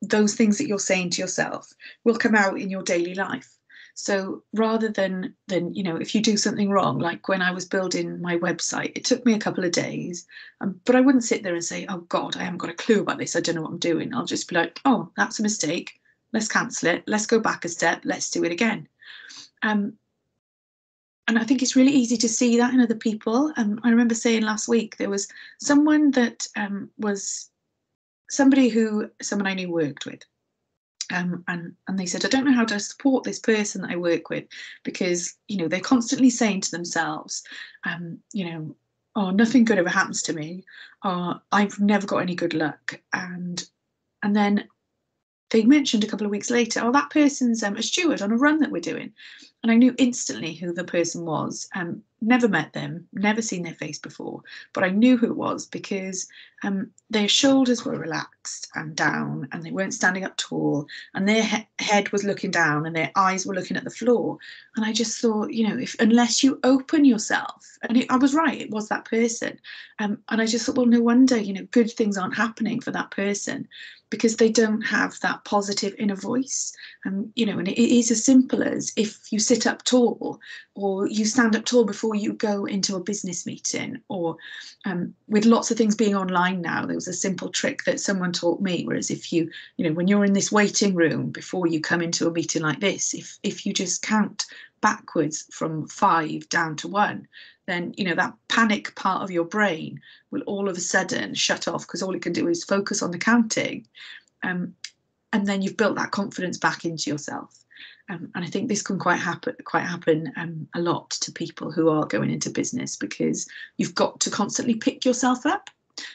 those things that you're saying to yourself will come out in your daily life. So rather than if you do something wrong, like when I was building my website, it took me a couple of days, but I wouldn't sit there and say, oh God, I haven't got a clue about this, I don't know what I'm doing. I'll just be like, oh, that's a mistake. Let's cancel it. Let's go back a step. Let's do it again. And I think it's really easy to see that in other people. I remember saying last week, there was someone that was someone I knew worked with. And they said, I don't know how to support this person that I work with, because, they're constantly saying to themselves, oh, nothing good ever happens to me. I've never got any good luck. And then they mentioned a couple of weeks later, oh, that person's a steward on a run that we're doing. And I knew instantly who the person was. Never met them, never seen their face before, but I knew who it was because their shoulders were relaxed and down, and they weren't standing up tall, and their head was looking down and their eyes were looking at the floor. And I just thought, unless you open yourself, and I was right, it was that person. And I just thought, well, no wonder, good things aren't happening for that person, because they don't have that positive inner voice. And it is as simple as if you sit up tall, or you stand up tall before you go into a business meeting, or with lots of things being online now, there was a simple trick that someone taught me, whereas if you, when you're in this waiting room before you come into a meeting like this, if you just count backwards from 5 down to 1, then that panic part of your brain will all of a sudden shut off, because all it can do is focus on the counting, and then you've built that confidence back into yourself. And I think this can quite happen a lot to people who are going into business, because you've got to constantly pick yourself up.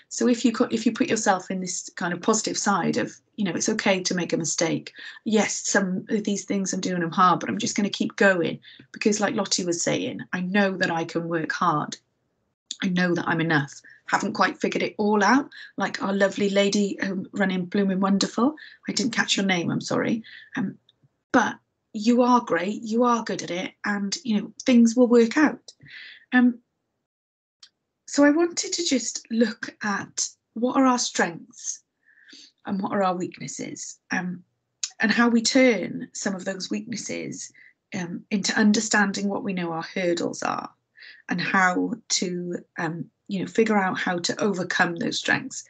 So if you put yourself in this kind of positive side of, it's okay to make a mistake. Yes, some of these things I'm doing them hard, but I'm just going to keep going, because like Lottie was saying, I know that I can work hard. I know that I'm enough. Haven't quite figured it all out, like our lovely lady running Blooming Wonderful. I didn't catch your name, I'm sorry. But you are great, you are good at it, and things will work out. So I wanted to just look at what are our strengths and what are our weaknesses, and how we turn some of those weaknesses into understanding what we know our hurdles are, and how to figure out how to overcome those strengths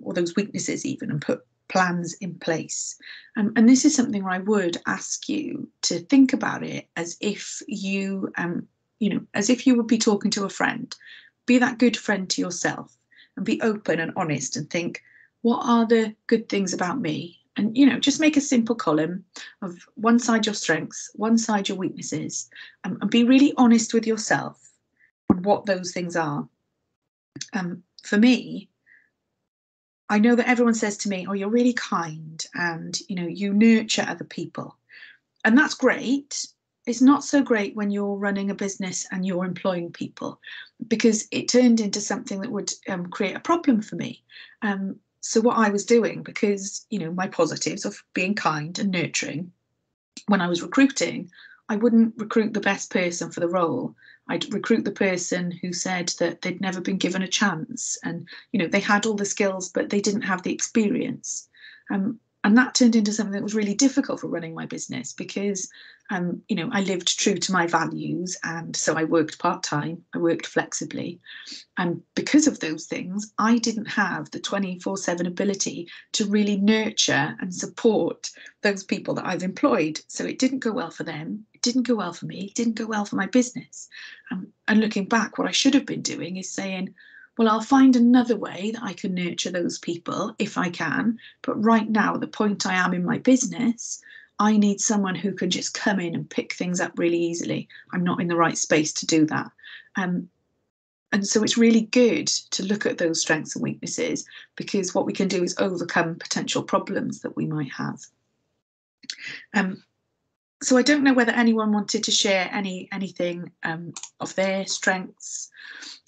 or those weaknesses even, and put plans in place. And this is something where I would ask you to think about it as if you as if you would be talking to a friend. Be that good friend to yourself, and be open and honest, and think, what are the good things about me? And just make a simple column of one side your strengths, one side your weaknesses, and be really honest with yourself on what those things are. For me, I know that everyone says to me, oh, you're really kind, and you nurture other people, and that's great. it's not so great when you're running a business and you're employing people, because it turned into something that would create a problem for me. So what I was doing, because, you know, my positives of being kind and nurturing, when I was recruiting, I wouldn't recruit the best person for the role. I'd recruit the person who said that they'd never been given a chance, and, you know, they had all the skills, but they didn't have the experience. And that turned into something that was really difficult for running my business, because, you know, I lived true to my values, and so I worked part-time, I worked flexibly. And because of those things, I didn't have the 24/7 ability to really nurture and support those people that I've employed. So it didn't go well for them, it didn't go well for me, it didn't go well for my business. And looking back, what I should have been doing is saying, well, I'll find another way that I can nurture those people if I can. But right now, at the point I am in my business, I need someone who can just come in and pick things up really easily. I'm not in the right space to do that. And so it's really good to look at those strengths and weaknesses, because what we can do is overcome potential problems that we might have. So I don't know whether anyone wanted to share anything of their strengths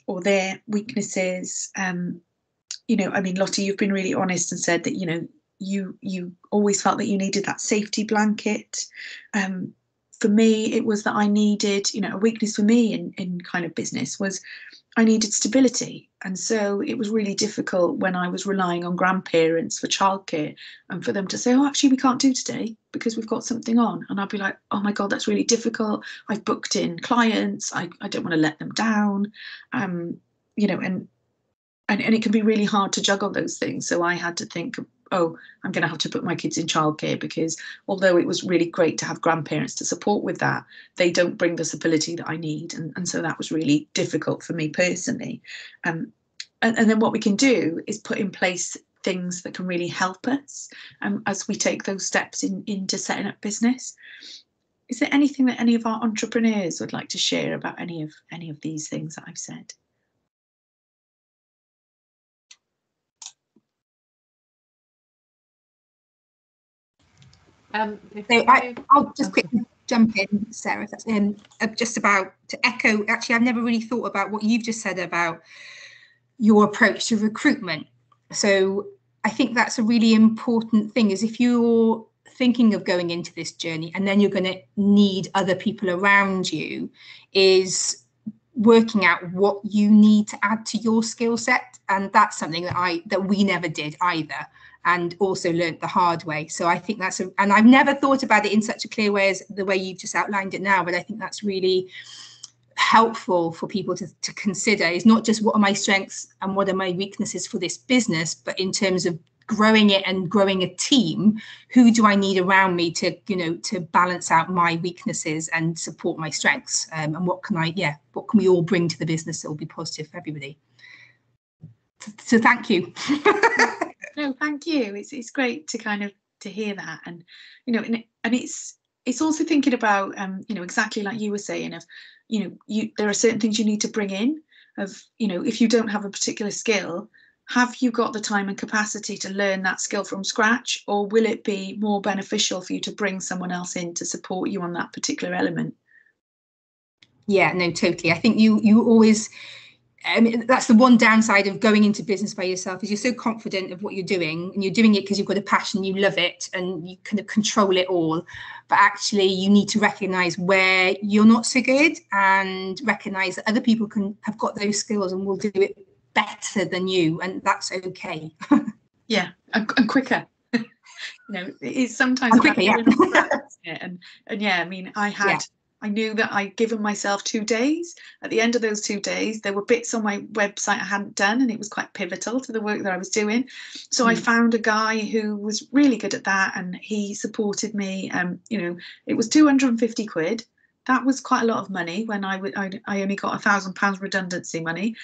or their weaknesses. You know, I mean, Lottie, you've been really honest and said that, you know, you always felt that you needed that safety blanket. For me, it was that I needed, you know, a weakness for me in kind of business was I needed stability. And so it was really difficult when I was relying on grandparents for childcare and for them to say, oh, actually, we can't do today because we've got something on. And I'd be like, oh my God, that's really difficult. I've booked in clients. I don't want to let them down. You know, and it can be really hard to juggle those things. So I had to think, oh, I'm going to have to put my kids in childcare, because although it was really great to have grandparents to support with that, they don't bring the stability that I need. And so that was really difficult for me personally. And then what we can do is put in place things that can really help us as we take those steps into setting up business. Is there anything that any of our entrepreneurs would like to share about any of these things that I've said? I'll just quickly jump in, Sarah, if that's just about to echo. Actually, I've never really thought about what you've just said about your approach to recruitment. So I think that's a really important thing, is if you're thinking of going into this journey and then you're going to need other people around you, is working out what you need to add to your skill set. And that's something that we never did either, and also learnt the hard way. So I think and I've never thought about it in such a clear way as the way you've just outlined it now, but I think that's really helpful for people to consider, is not just what are my strengths and what are my weaknesses for this business, but in terms of growing it and growing a team, who do I need around me to, you know, to balance out my weaknesses and support my strengths, and what can we all bring to the business that will be positive for everybody. So thank you. No, thank you. It's great to kind of to hear that, and you know, and it's also thinking about you know, exactly like you were saying, of, you know, there are certain things you need to bring in, of, you know, if you don't have a particular skill, have you got the time and capacity to learn that skill from scratch, or will it be more beneficial for you to bring someone else in to support you on that particular element? Yeah, no, totally. I think you always, I mean, that's the one downside of going into business by yourself, is you're so confident of what you're doing, and you're doing it because you've got a passion, you love it, and you kind of control it all. But actually, you need to recognise where you're not so good, and recognise that other people have got those skills and will do it better than you, and that's okay. Yeah, and quicker. You know, it is sometimes and quicker, yeah. And yeah, I mean, I knew that I'd given myself 2 days. At the end of those 2 days, there were bits on my website I hadn't done, and it was quite pivotal to the work that I was doing. So I found a guy who was really good at that, and he supported me. You know, it was 250 quid. That was quite a lot of money when I only got £1,000 redundancy money.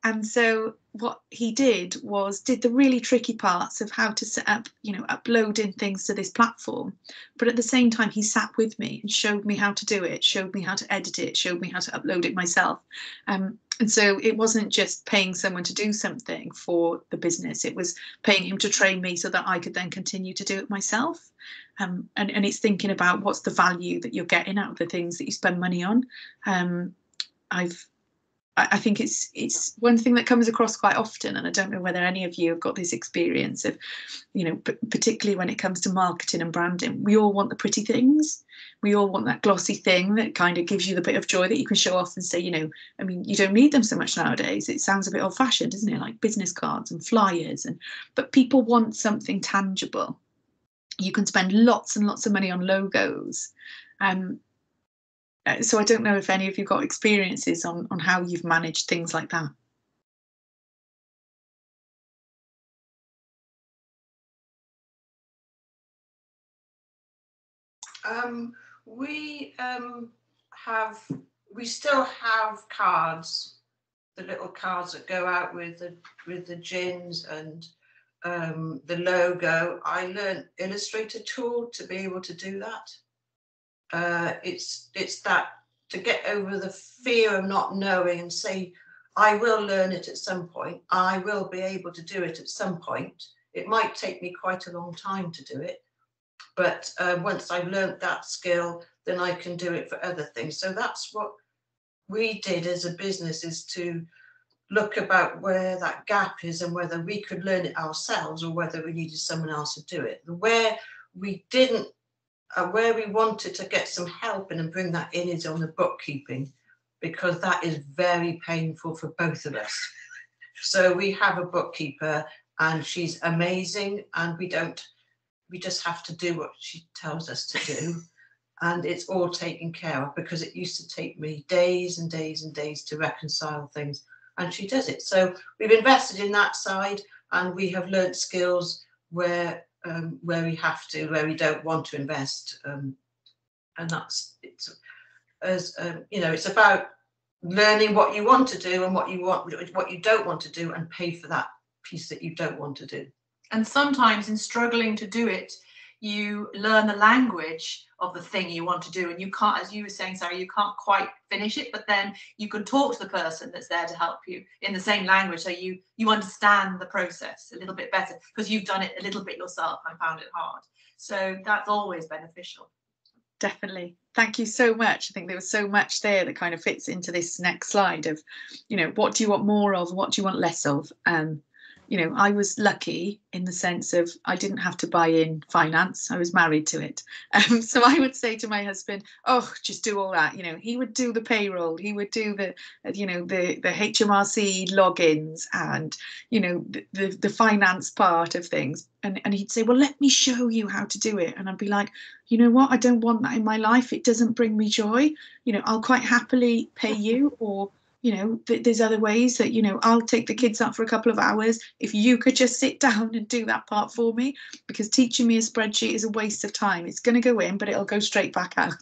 And so what he did the really tricky parts of how to set up, uploading things to this platform. But at the same time, he sat with me and showed me how to do it, showed me how to edit it, showed me how to upload it myself. And so it wasn't just paying someone to do something for the business, it was paying him to train me so that I could then continue to do it myself. And it's thinking about what's the value that you're getting out of the things that you spend money on. I think it's one thing that comes across quite often, and I don't know whether any of you have got this experience of, particularly when it comes to marketing and branding, we all want the pretty things. We all want that glossy thing that kind of gives you the bit of joy that you can show off and say, you don't need them so much nowadays. It sounds a bit old fashioned, doesn't it? Like business cards and flyers, but people want something tangible. You can spend lots and lots of money on logos. So I don't know if any of you got experiences on how you've managed things like that. We still have cards, the little cards that go out with the gins and the logo. I learned Illustrator tool to be able to do that. It's that, to get over the fear of not knowing and say, I will learn it at some point. I will be able to do it at some point. It might take me quite a long time to do it, but once I've learned that skill, then I can do it for other things. So that's what we did as a business, is to look about where that gap is and whether we could learn it ourselves or whether we needed someone else to do it. Where we wanted to get some help in and bring that in is on the bookkeeping, because that is very painful for both of us. So we have a bookkeeper and she's amazing, and we just have to do what she tells us to do. And it's all taken care of, because it used to take me days and days and days to reconcile things, and she does it. So we've invested in that side, and we have learned skills where we have to, where we don't want to invest, and it's about learning what you want to do and what you don't want to do, and pay for that piece that you don't want to do. And sometimes in struggling to do it, you learn the language of the thing you want to do, and you can't, as you were saying, Sarah, you can't quite finish it, but then you can talk to the person that's there to help you in the same language, so you understand the process a little bit better, because you've done it a little bit yourself and found it hard. So that's always beneficial. Definitely. Thank you so much. I think there was so much there that kind of fits into this next slide of, what do you want more of, what do you want less of? I was lucky in the sense of I didn't have to buy in finance. I was married to it. So I would say to my husband, oh, just do all that. He would do the payroll. He would do the HMRC logins and, the finance part of things. And he'd say, well, let me show you how to do it. And I'd be like, you know what? I don't want that in my life. It doesn't bring me joy. I'll quite happily pay you, or there's other ways that, I'll take the kids out for a couple of hours if you could just sit down and do that part for me, because teaching me a spreadsheet is a waste of time. It's going to go in, but it'll go straight back out.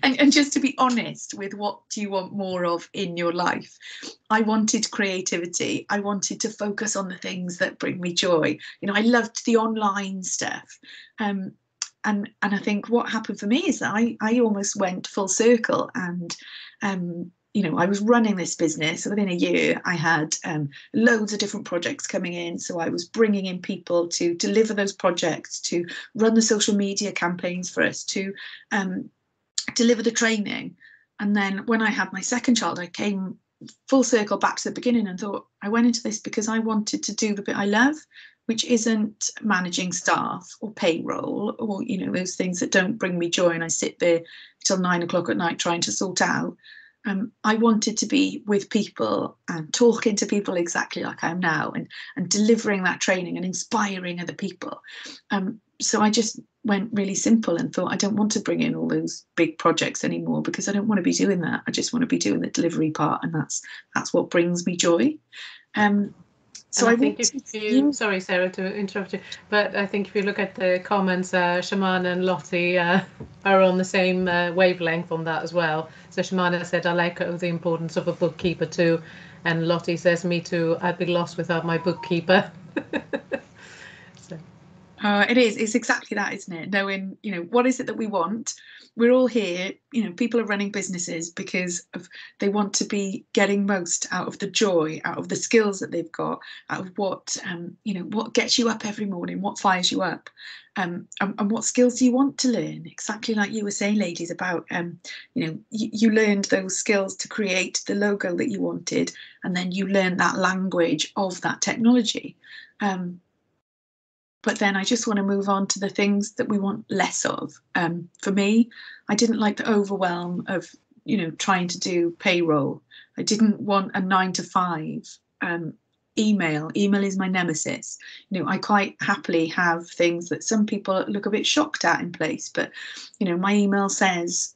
and just to be honest with what do you want more of in your life, I wanted creativity. I wanted to focus on the things that bring me joy. I loved the online stuff. And I think what happened for me is that I almost went full circle, and I was running this business. So within a year, I had loads of different projects coming in. So I was bringing in people to deliver those projects, to run the social media campaigns for us, to deliver the training. And then when I had my second child, I came full circle back to the beginning and thought, I went into this because I wanted to do the bit I love, which isn't managing staff or payroll or, those things that don't bring me joy and I sit there till 9 o'clock at night trying to sort out. I wanted to be with people and talking to people exactly like I am now, and delivering that training and inspiring other people. So I just went really simple and thought, I don't want to bring in all those big projects anymore, because I don't want to be doing that. I just want to be doing the delivery part, and that's what brings me joy. So and I think want if to you, sorry Sarah to interrupt you, but I think if you look at the comments, Shumana and Lottie are on the same wavelength on that as well. So Shumana said, I like the importance of a bookkeeper too, and Lottie says, me too, I'd be lost without my bookkeeper. So. It's exactly that, isn't it? Knowing, what is it that we want? We're all here, people are running businesses because they want to be getting most out of the joy, out of the skills that they've got, out of what, what gets you up every morning, what fires you up, and what skills do you want to learn? Exactly like you were saying, ladies, about, you learned those skills to create the logo that you wanted, and then you learned that language of that technology. But then I just want to move on to the things that we want less of. For me, I didn't like the overwhelm of, trying to do payroll. I didn't want a 9 to 5. Email is my nemesis. I quite happily have things that some people look a bit shocked at in place. But, my email says,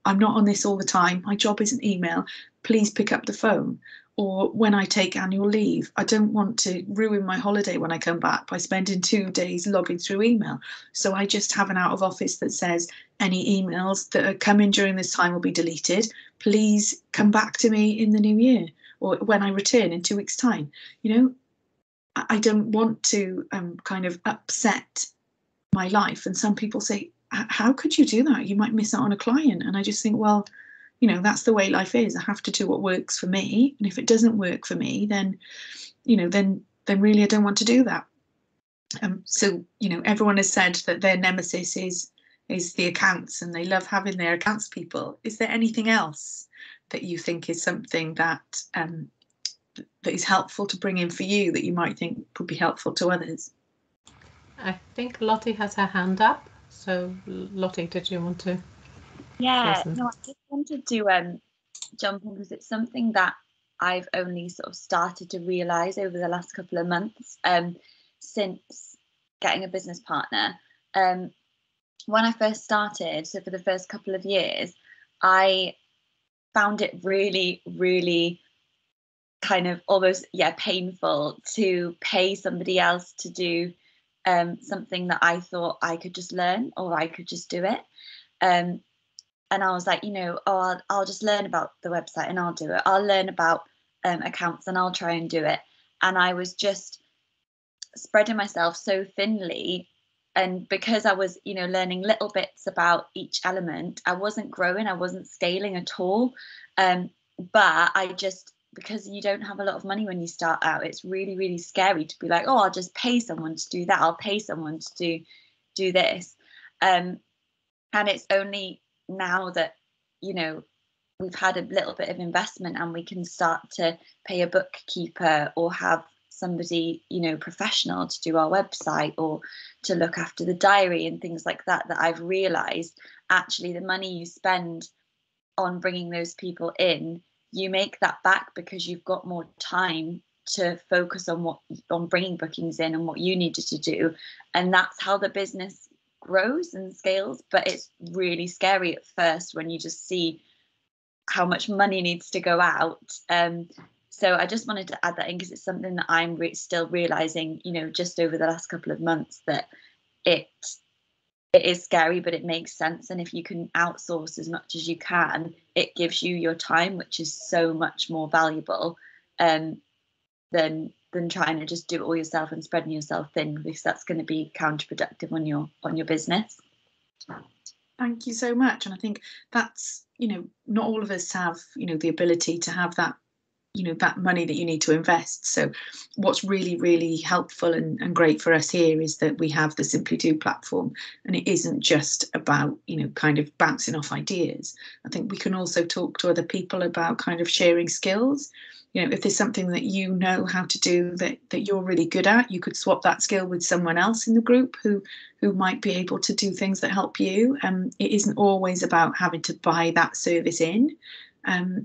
I'm not on this all the time. My job isn't email. Please pick up the phone. Or when I take annual leave, I don't want to ruin my holiday when I come back by spending 2 days logging through email. So I just have an out of office that says any emails that are coming during this time will be deleted. Please come back to me in the new year or when I return in 2 weeks' time. I don't want to kind of upset my life. And some people say, how could you do that? You might miss out on a client. And I just think, well, that's the way life is. I have to do what works for me. And if it doesn't work for me, then, then really I don't want to do that. So, everyone has said that their nemesis is the accounts and they love having their accounts people. Is there anything else that you think is something that that is helpful to bring in for you that you might think would be helpful to others? I think Lottie has her hand up. So Lottie, did you want to? Yeah, no, I just wanted to jump in because it's something that I've only sort of started to realise over the last couple of months since getting a business partner. When I first started, so for the first couple of years, I found it really, really kind of almost, painful to pay somebody else to do something that I thought I could just learn or I could just do it. And I was like, I'll just learn about the website and I'll do it. I'll learn about accounts and I'll try and do it. And I was just spreading myself so thinly. And because I was, learning little bits about each element, I wasn't growing, I wasn't scaling at all. But I just, because you don't have a lot of money when you start out, it's really, really scary to be like, oh, I'll just pay someone to do that. I'll pay someone to do this. And it's only now that we've had a little bit of investment and we can start to pay a bookkeeper or have somebody professional to do our website or to look after the diary and things like that I've realized actually the money you spend on bringing those people in, you make that back because you've got more time to focus on bringing bookings in and what you needed to do. And that's how the business grows and scales. But it's really scary at first when you just see how much money needs to go out. So I just wanted to add that in because it's something that I'm still realizing, just over the last couple of months, that it is scary, but it makes sense. And if you can outsource as much as you can, it gives you your time, which is so much more valuable than trying to just do it all yourself and spreading yourself thin, because that's going to be counterproductive on your business. Thank you so much. And I think that's, not all of us have, the ability to have that, that money that you need to invest. So what's really, really helpful and great for us here is that we have the Simply Do platform, and it isn't just about, kind of bouncing off ideas. I think we can also talk to other people about kind of sharing skills. If there's something that you know how to do that you're really good at, you could swap that skill with someone else in the group who might be able to do things that help you. It isn't always about having to buy that service in.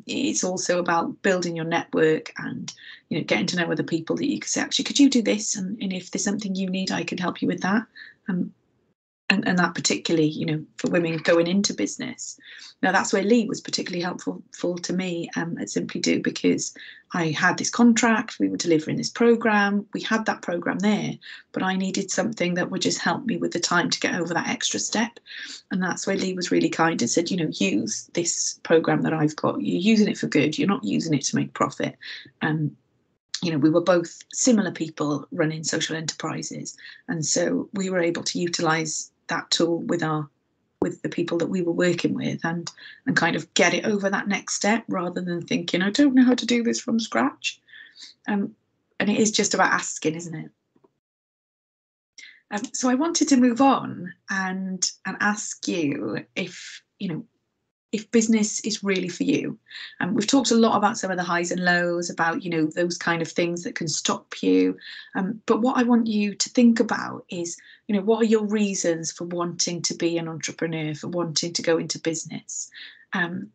It's also about building your network and getting to know other people that you can say, actually, could you do this? And if there's something you need, I can help you with that. and that particularly, you know, for women going into business. Now that's where Lee was particularly helpful to me at Simply Do, because I had this contract, we were delivering this program, we had that program there, but I needed something that would just help me with the time to get over that extra step. And that's where Lee was really kind and said, you know, use this program that I've got, you're using it for good, you're not using it to make profit. You know, we were both similar people running social enterprises, and so we were able to utilize that tool with the people that we were working with, and kind of get it over that next step, rather than thinking, I don't know how to do this from scratch. And it is just about asking, isn't it? So I wanted to move on and ask you if, you know, if business is really for you. And we've talked a lot about some of the highs and lows, about, you know, those kind of things that can stop you. But what I want you to think about is, you know, what are your reasons for wanting to be an entrepreneur, for wanting to go into business? And,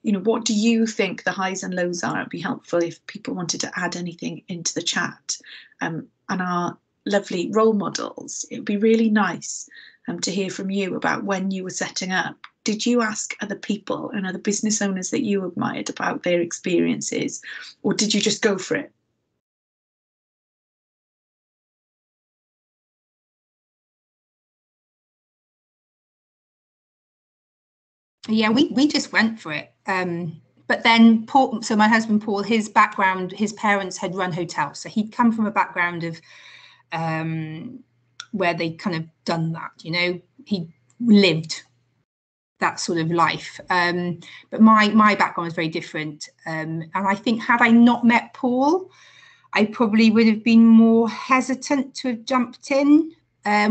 you know, what do you think the highs and lows are? It'd be helpful if people wanted to add anything into the chat. And our lovely role models, it would be really nice to hear from you about when you were setting up. Did you ask other people and other business owners that you admired about their experiences, or did you just go for it? Yeah, we just went for it. But then Paul, so my husband Paul, his background, his parents had run hotels, so he'd come from a background of where they kind of done that, you know, he lived that sort of life. But my background was very different. And I think had I not met Paul, I probably would have been more hesitant to have jumped in,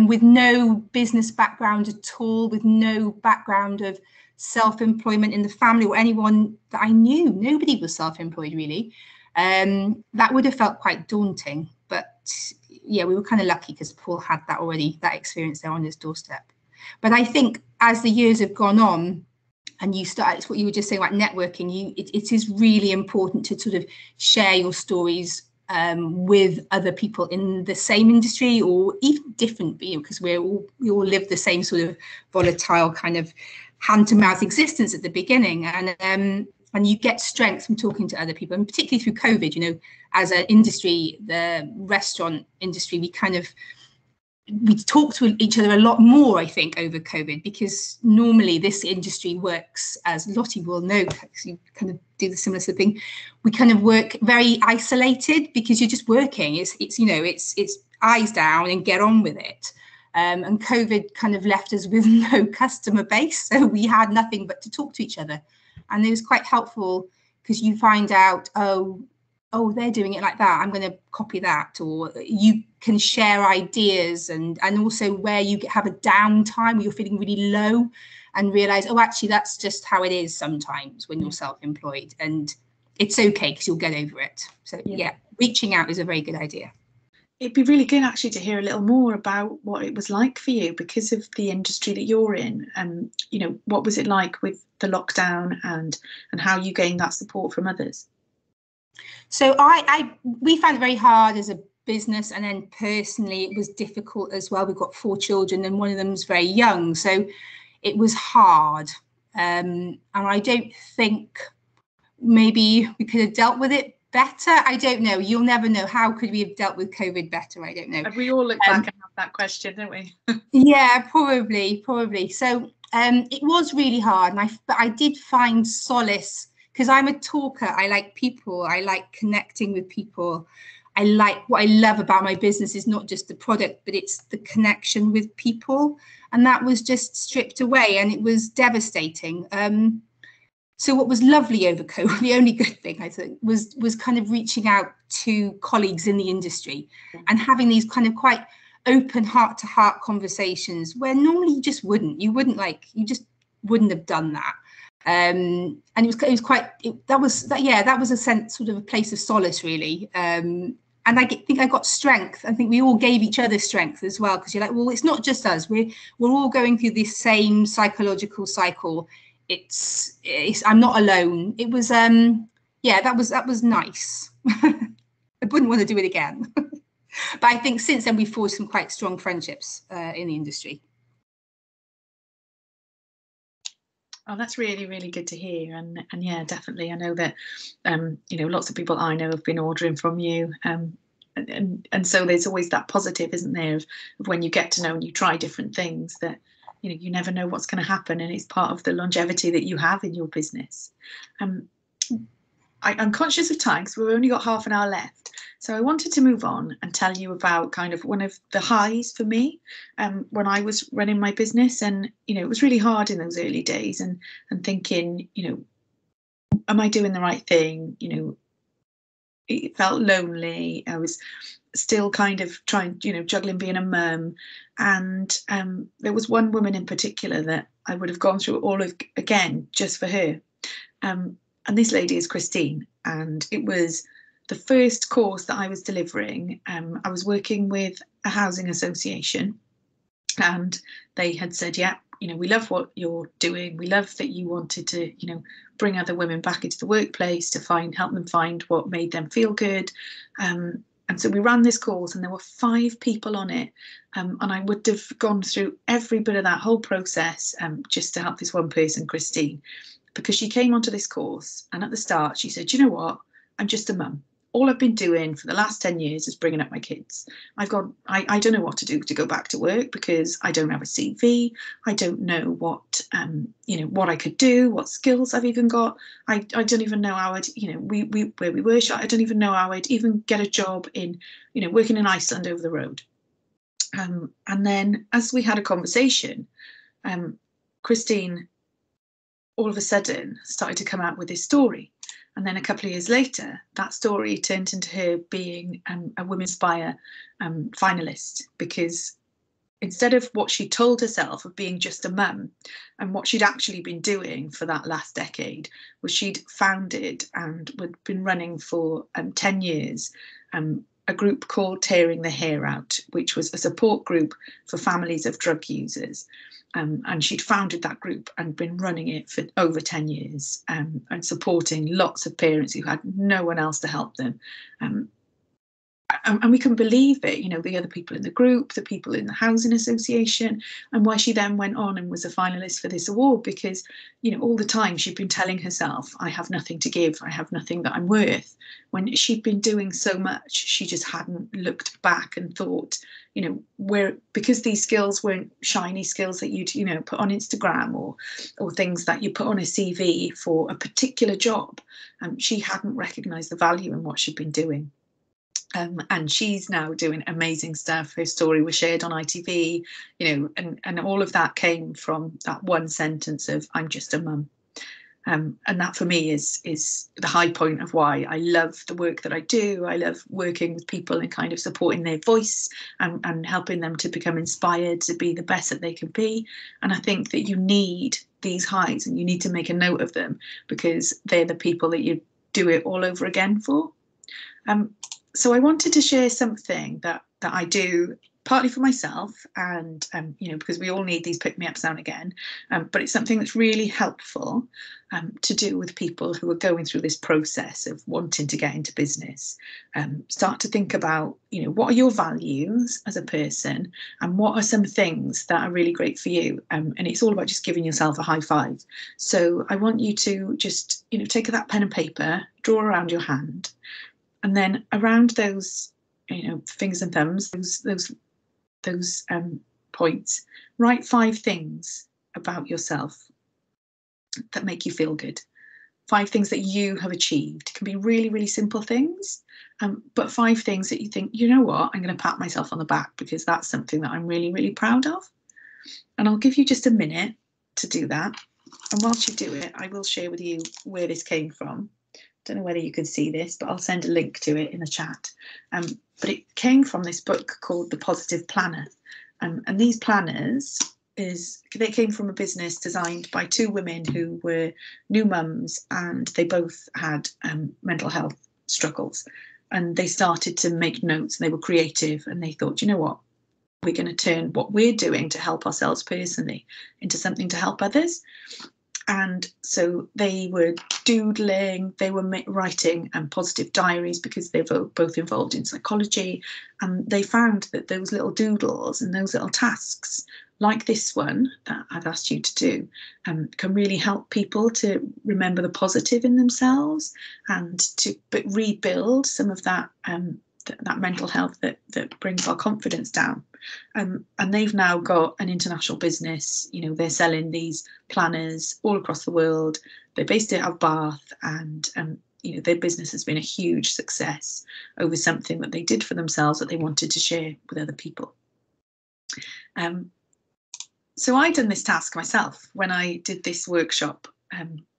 with no business background at all, with no background of self-employment in the family or anyone that I knew. Nobody was self-employed really. That would have felt quite daunting. But yeah, we were kind of lucky because Paul had that already, that experience there on his doorstep. But I think as the years have gone on, and you start, it's what you were just saying about networking, it is really important to sort of share your stories with other people in the same industry or even different, because we all live the same sort of volatile kind of hand-to-mouth existence at the beginning. And you get strength from talking to other people, and particularly through COVID, you know, as an industry, the restaurant industry, we talk to each other a lot more, I think, over COVID, because normally this industry works, as Lottie will know, because you kind of do the similar sort of thing. We kind of work very isolated because you're just working. It's you know, it's eyes down and get on with it. And COVID kind of left us with no customer base, so we had nothing but to talk to each other. And it was quite helpful because you find out, oh, they're doing it like that, I'm going to copy that. Or you can share ideas, and also where you have a downtime where you're feeling really low and realize, oh, actually, that's just how it is sometimes when you're self-employed, and it's okay because you'll get over it. So yeah, reaching out is a very good idea. It'd be really good actually to hear a little more about what it was like for you because of the industry that you're in. You know, what was it like with the lockdown and how you gained that support from others? So we found it very hard as a business, and then personally it was difficult as well. We've got 4 children and one of them's very young, so it was hard. And I don't think maybe we could have dealt with it better. I don't know. You'll never know. How could we have dealt with COVID better? I don't know. We all look back and have that question, don't we? Yeah, probably. So it was really hard, but I did find solace because I'm a talker. I like people. I like connecting with people. What I love about my business is not just the product, but it's the connection with people. And that was just stripped away, and it was devastating. So what was lovely over COVID, the only good thing I think, was kind of reaching out to colleagues in the industry and having these kind of quite open heart-to-heart conversations where normally you just wouldn't have done that. And that was a sense, sort of a place of solace really. And I think I got strength. I think we all gave each other strength as well, because you're like, well, it's not just us. We're all going through this same psychological cycle. I'm not alone. It was that was nice. I wouldn't want to do it again. But I think since then we've forged some quite strong friendships in the industry. Oh, that's really, really good to hear. And yeah, definitely. I know that, you know, lots of people I know have been ordering from you. And so there's always that positive, isn't there, of when you get to know and you try different things that, you know, you never know what's going to happen. And it's part of the longevity that you have in your business. I'm conscious of time because we've only got half an hour left. So I wanted to move on and tell you about kind of one of the highs for me when I was running my business. And, you know, it was really hard in those early days and thinking, you know, am I doing the right thing? You know, it felt lonely. I was still kind of trying, you know, juggling being a mum. And there was one woman in particular that I would have gone through all of again just for her. And this lady is Christine, and it was the first course that I was delivering. I was working with a housing association, and they had said, yeah, you know, we love what you're doing. We love that you wanted to, you know, bring other women back into the workplace to help them find what made them feel good. And so we ran this course, and there were 5 people on it. And I would have gone through every bit of that whole process just to help this one person, Christine. Because she came onto this course, and at the start she said, you know what, I'm just a mum. All I've been doing for the last 10 years is bringing up my kids. I don't know what to do to go back to work because I don't have a CV. I don't know what, you know, what I could do, what skills I've even got. I don't even know how I'd, you know, where we were, I don't even know how I'd even get a job in, you know, working in Iceland over the road. And then as we had a conversation, Christine all of a sudden started to come out with this story. And then a couple of years later, that story turned into her being a Women's Spire finalist, because instead of what she told herself of being just a mum, and what she'd actually been doing for that last decade was she'd founded and had been running for 10 years a group called Tearing the Hair Out, which was a support group for families of drug users. And she'd founded that group and been running it for over 10 years and supporting lots of parents who had no one else to help them. And we couldn't believe it, you know, the other people in the group, the people in the housing association, and why she then went on and was a finalist for this award, because, you know, all the time she'd been telling herself, I have nothing to give, I have nothing that I'm worth. When she'd been doing so much, she just hadn't looked back and thought, you know, because these skills weren't shiny skills that you'd, you know, put on Instagram or things that you put on a CV for a particular job, she hadn't recognised the value in what she'd been doing. And she's now doing amazing stuff. Her story was shared on ITV, you know, and all of that came from that one sentence of, I'm just a mum. And that for me is the high point of why I love the work that I do. I love working with people and kind of supporting their voice and helping them to become inspired to be the best that they can be. And I think that you need these highs, and you need to make a note of them, because they're the people that you do it all over again for. So I wanted to share something that I do partly for myself, and you know, because we all need these pick-me-ups now and again, but it's something that's really helpful to do with people who are going through this process of wanting to get into business. Start to think about, you know, what are your values as a person, and what are some things that are really great for you, and it's all about just giving yourself a high five. So I want you to just, you know, take that pen and paper, draw around your hand, and then around those, you know, fingers and thumbs, those points, write 5 things about yourself that make you feel good. 5 things that you have achieved. It can be really, really simple things, but 5 things that you think, you know what, I'm going to pat myself on the back because that's something that I'm really, really proud of. And I'll give you just a minute to do that. And whilst you do it, I will share with you where this came from. Don't know whether you can see this, but I'll send a link to it in the chat. But it came from this book called The Positive Planner. And these planners, they came from a business designed by 2 women who were new mums, and they both had mental health struggles. And they started to make notes, and they were creative, and they thought, you know what, we're going to turn what we're doing to help ourselves personally into something to help others. And so they were doodling, they were writing positive diaries, because they were both involved in psychology. And they found that those little doodles and those little tasks like this one that I've asked you to do, can really help people to remember the positive in themselves and to rebuild some of that that mental health that brings our confidence down. And they've now got an international business. You know, they're selling these planners all across the world. They're based out of Bath, and you know, their business has been a huge success over something that they did for themselves that they wanted to share with other people. So I done this task myself when I did this workshop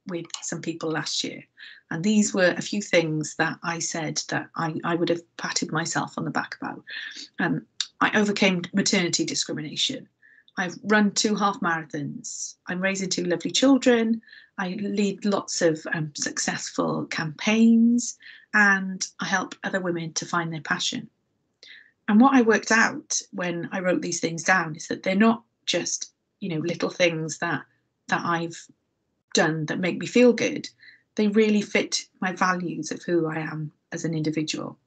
with some people last year. And these were a few things that I said that I would have patted myself on the back about. I overcame maternity discrimination. I've run 2 half marathons. I'm raising 2 lovely children. I lead lots of successful campaigns, and I help other women to find their passion. And what I worked out when I wrote these things down is that they're not just, you know, little things that I've done that make me feel good. They really fit my values of who I am as an individual.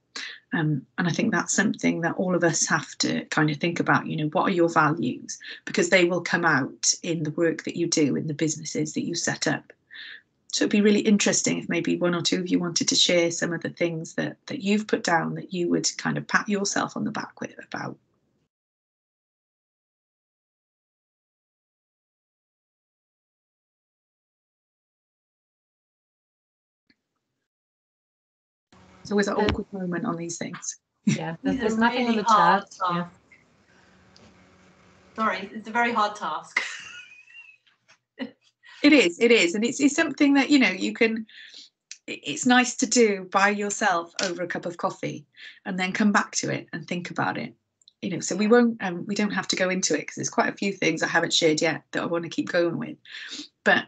And I think that's something that all of us have to kind of think about, you know, what are your values? Because they will come out in the work that you do, in the businesses that you set up. So it'd be really interesting if maybe 1 or 2 of you wanted to share some of the things that you've put down that you would kind of pat yourself on the back with about. It's always an awkward moment on these things. Yeah, there's nothing on the chat. Yeah. Sorry, it's a very hard task. It is, and it's something that, you know, you can. It's nice to do by yourself over a cup of coffee, and then come back to it and think about it. You know, so we won't. We don't have to go into it because there's quite a few things I haven't shared yet that I want to keep going with. But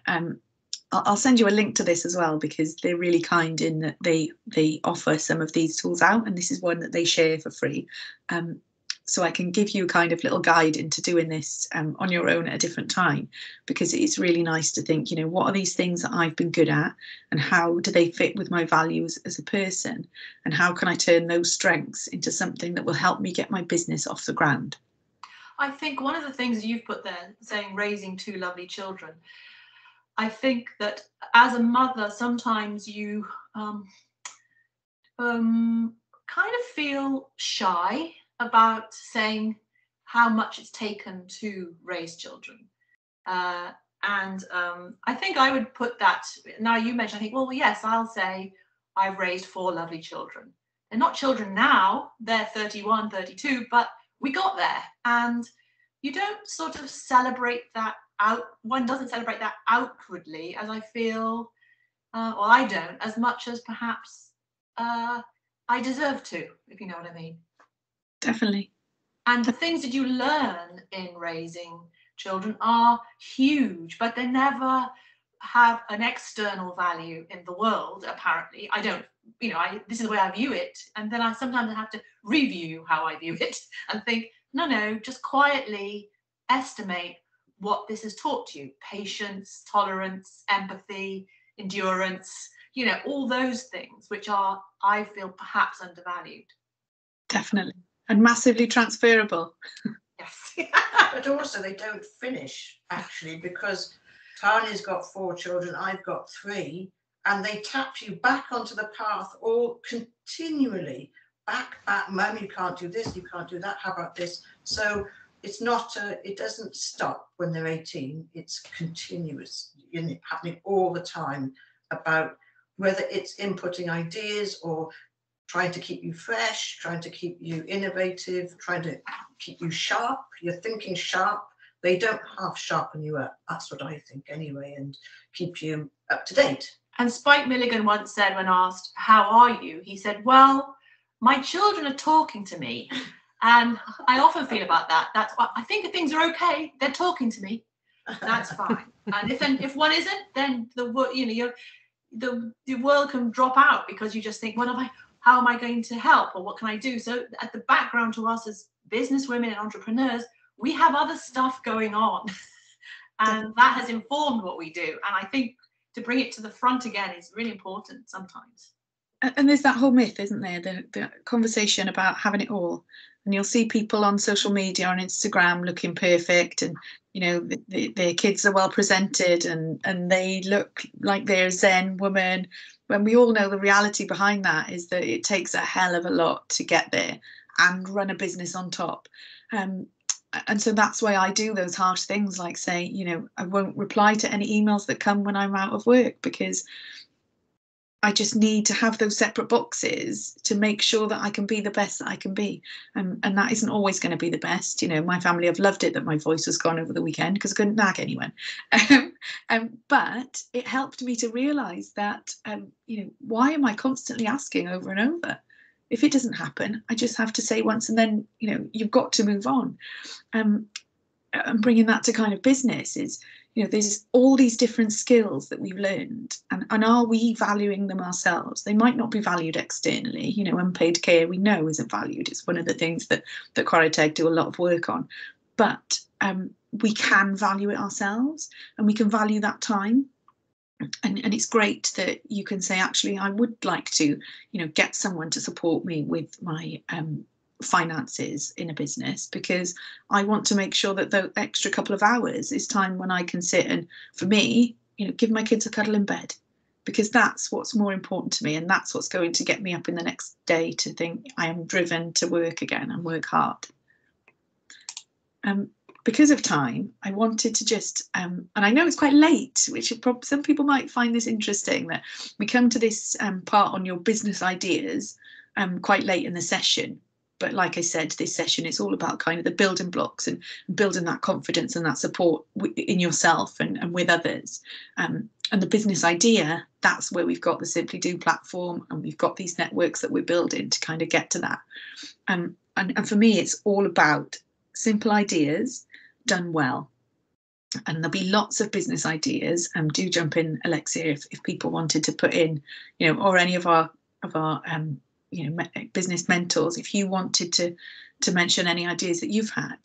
I'll send you a link to this as well, because they're really kind in that they offer some of these tools out, and this is one that they share for free. So I can give you a kind of little guide into doing this on your own at a different time, because it's really nice to think, you know, what are these things that I've been good at, and how do they fit with my values as a person, and how can I turn those strengths into something that will help me get my business off the ground. I think one of the things you've put there, saying raising 2 lovely children, I think that as a mother, sometimes you kind of feel shy about saying how much it's taken to raise children. And I think I would put that, now you mentioned, I think, well, yes, I'll say I've raised 4 lovely children. They're not children now, they're 31, 32, but we got there. And you don't sort of celebrate that out, one doesn't celebrate that outwardly, as I feel, or I don't, as much as perhaps I deserve to, if you know what I mean. Definitely. And the things that you learn in raising children are huge, but they never have an external value in the world, apparently. I don't, you know, this is the way I view it. And then I sometimes have to review how I view it and think, no, just quietly estimate what this has taught you. Patience, tolerance, empathy, endurance, you know, all those things, which are, I feel, perhaps undervalued. Definitely. And massively transferable. Yes. But also they don't finish, actually, because Tania's got 4 children, I've got 3, and they tap you back onto the path all continually. Back, Mum, you can't do this, you can't do that, how about this? So it's not, it doesn't stop when they're 18, it's continuous, happening all the time, about whether it's inputting ideas or trying to keep you fresh, trying to keep you innovative, trying to keep you sharp, you're thinking sharp. They don't half sharpen you up, that's what I think anyway, and keep you up to date. And Spike Milligan once said, when asked, how are you? He said, well, my children are talking to me. And I often feel about that. That's what I think, things are okay. They're talking to me. That's fine. And if one isn't, then the world can drop out, because you just think, how am I going to help, or what can I do? So at the background to us as business women and entrepreneurs, we have other stuff going on, and that has informed what we do. And I think to bring it to the front again is really important sometimes. And there's that whole myth, isn't there? The conversation about having it all. And you'll see people on social media, on Instagram, looking perfect, and you know their kids are well presented, and they look like they're a Zen woman. When we all know the reality behind that is that it takes a hell of a lot to get there and run a business on top. And so that's why I do those harsh things, like say, you know, I won't reply to any emails that come when I'm out of work, because I just need to have those separate boxes to make sure that I can be the best that I can be. And that isn't always going to be the best. You know, my family have loved it that my voice was gone over the weekend because I couldn't nag anyone. But it helped me to realise that, you know, why am I constantly asking over and over? If it doesn't happen, I just have to say once, and then, you know, you've got to move on. And bringing that to kind of business is, you know, there's all these different skills that we've learned, and are we valuing them ourselves? They might not be valued externally. You know, unpaid care we know isn't valued. It's one of the things that Chwarae Teg do a lot of work on. But we can value it ourselves, and we can value that time. And it's great that you can say, actually, I would like to, you know, get someone to support me with my finances in a business, because I want to make sure that the extra couple of hours is time when I can sit and, for me, you know, give my kids a cuddle in bed, because that's what's more important to me, and that's what's going to get me up in the next day to think I am driven to work again and work hard. Because of time, I wanted to just, and I know it's quite late, which some people might find this interesting, that we come to this part on your business ideas quite late in the session. But like I said, this session is all about kind of the building blocks and building that confidence and that support in yourself and with others. And the business idea, that's where we've got the Simply Do platform, and we've got these networks that we're building to kind of get to that. And for me, it's all about simple ideas done well. And there'll be lots of business ideas. Do jump in, Alexia, if people wanted to put in, you know, or any of our you know, business mentors, if you wanted to mention any ideas that you've had.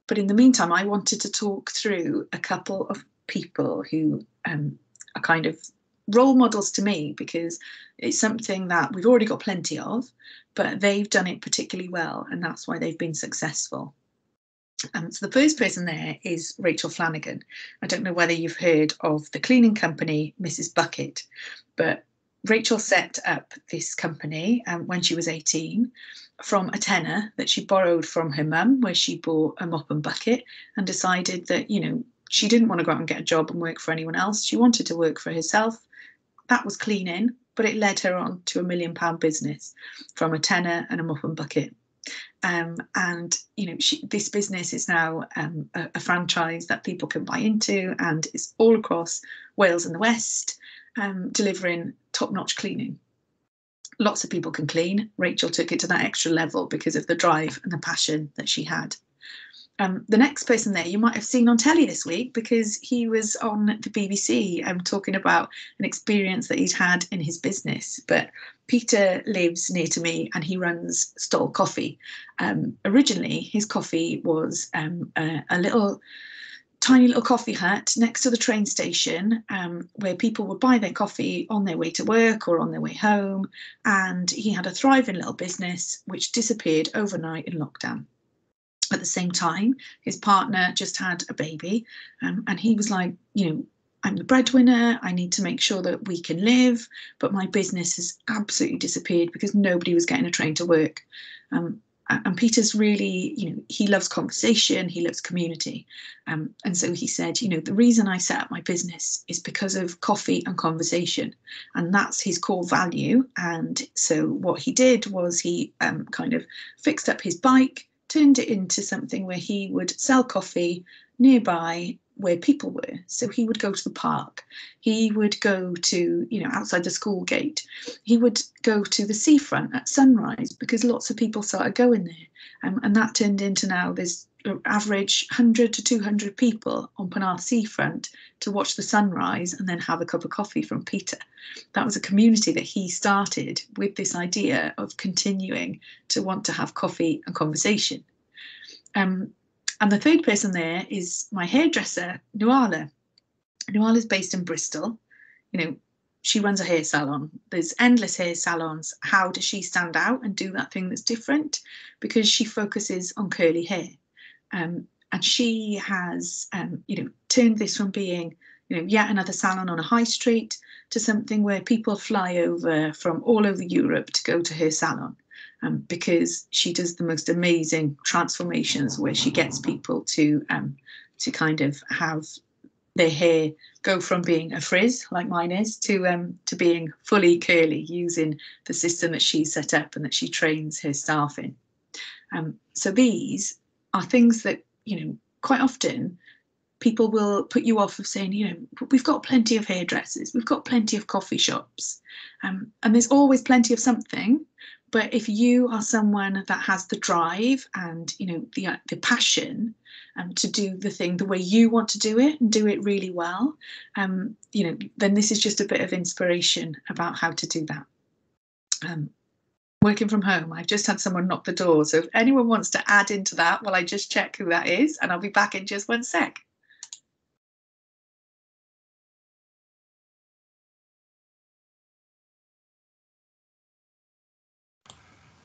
But in the meantime, I wanted to talk through a couple of people who are kind of role models to me, because it's something that we've already got plenty of, but they've done it particularly well, and that's why they've been successful. So the first person there is Rachel Flanagan. I don't know whether you've heard of the cleaning company Mrs. Bucket, but Rachel set up this company when she was 18 from a tenner that she borrowed from her mum, where she bought a mop and bucket, and decided that, you know, she didn't want to go out and get a job and work for anyone else. She wanted to work for herself. That was cleaning, but it led her on to £1 million business from a tenner and a mop and bucket. And you know, this business is now a franchise that people can buy into, and it's all across Wales and the West, delivering top-notch cleaning. Lots of people can clean. Rachel took it to that extra level because of the drive and the passion that she had. The next person there you might have seen on telly this week, because he was on the BBC talking about an experience that he'd had in his business. But Peter lives near to me, and he runs Stall Coffee. Originally, his coffee was a tiny little coffee hut next to the train station, where people would buy their coffee on their way to work or on their way home. And he had a thriving little business which disappeared overnight in lockdown. At the same time, his partner just had a baby, and he was like, you know, I'm the breadwinner, I need to make sure that we can live, but my business has absolutely disappeared because nobody was getting a train to work. And Peter's really, you know, he loves conversation, he loves community. And so he said, you know, the reason I set up my business is because of coffee and conversation. And that's his core value. And so what he did was he kind of fixed up his bike, turned it into something where he would sell coffee nearby where people were. So he would go to the park, he would go to, you know, outside the school gate, he would go to the seafront at sunrise, because lots of people started going there. And that turned into, now there's average 100 to 200 people on Penarth seafront to watch the sunrise and then have a cup of coffee from Peter. That was a community that he started with this idea of continuing to want to have coffee and conversation. And the third person there is my hairdresser, Nuala. Nuala's based in Bristol. You know, she runs a hair salon. There's endless hair salons. How does she stand out and do that thing that's different? Because she focuses on curly hair. And she has, turned this from being, yet another salon on a high street to something where people fly over from all over Europe to go to her salon, because she does the most amazing transformations where she gets people to kind of have their hair go from being a frizz like mine is to being fully curly using the system that she set up and that she trains her staff in. So these are things that, quite often people will put you off of saying, we've got plenty of hairdressers, we've got plenty of coffee shops, and there's always plenty of something. But if you are someone that has the drive and, the passion to do the thing the way you want to do it and do it really well, then this is just a bit of inspiration about how to do that. Working from home, I've just had someone knock the door. So if anyone wants to add into that, well, I just check who that is, and I'll be back in just one sec.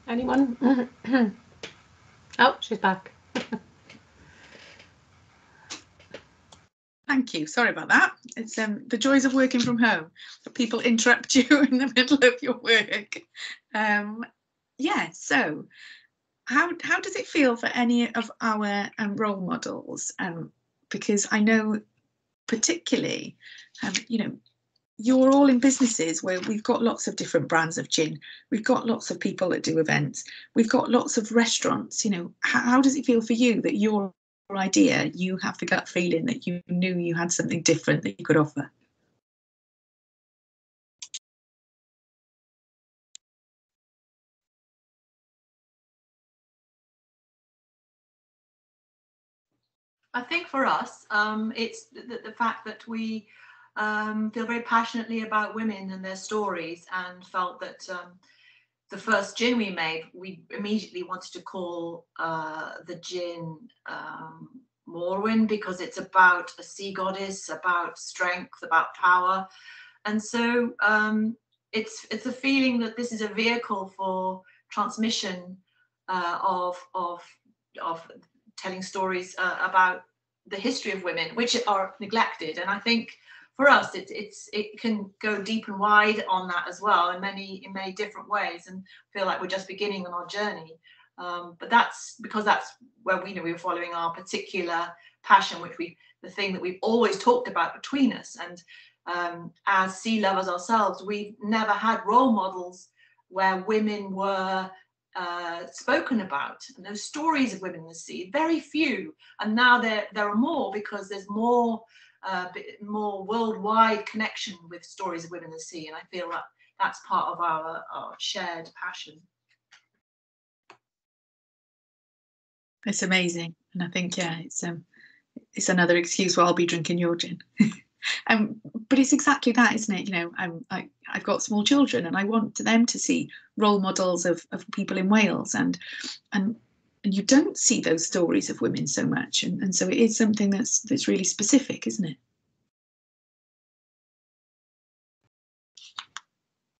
Anyone? Oh, she's back. Thank you. Sorry about that. It's the joys of working from home. People interrupt you in the middle of your work. So how does it feel for any of our role models? Because I know particularly, you're all in businesses where we've got lots of different brands of gin. We've got lots of people that do events. We've got lots of restaurants. How does it feel for you that your idea, you have the gut feeling that you knew you had something different that you could offer? I think for us, it's the fact that we feel very passionately about women and their stories, and felt that the first gin we made, we immediately wanted to call the gin Morwen, because it's about a sea goddess, about strength, about power. And so it's a feeling that this is a vehicle for transmission of telling stories about the history of women, which are neglected. And I think for us, it can go deep and wide on that as well, in many different ways, and feel like we're just beginning on our journey. But that's because that's where we were following our particular passion, the thing that we've always talked about between us. And as sea lovers ourselves, we've never had role models where women were spoken about, and those stories of women in the sea, very few. And now there are more, because there's more worldwide connection with stories of women in the sea, and I feel that that's part of our shared passion. It's amazing, and I think it's another excuse why I'll be drinking your gin. But it's exactly that, isn't it? I've got small children, and I want them to see role models of people in Wales, and you don't see those stories of women so much, and so it is something that's really specific, isn't it?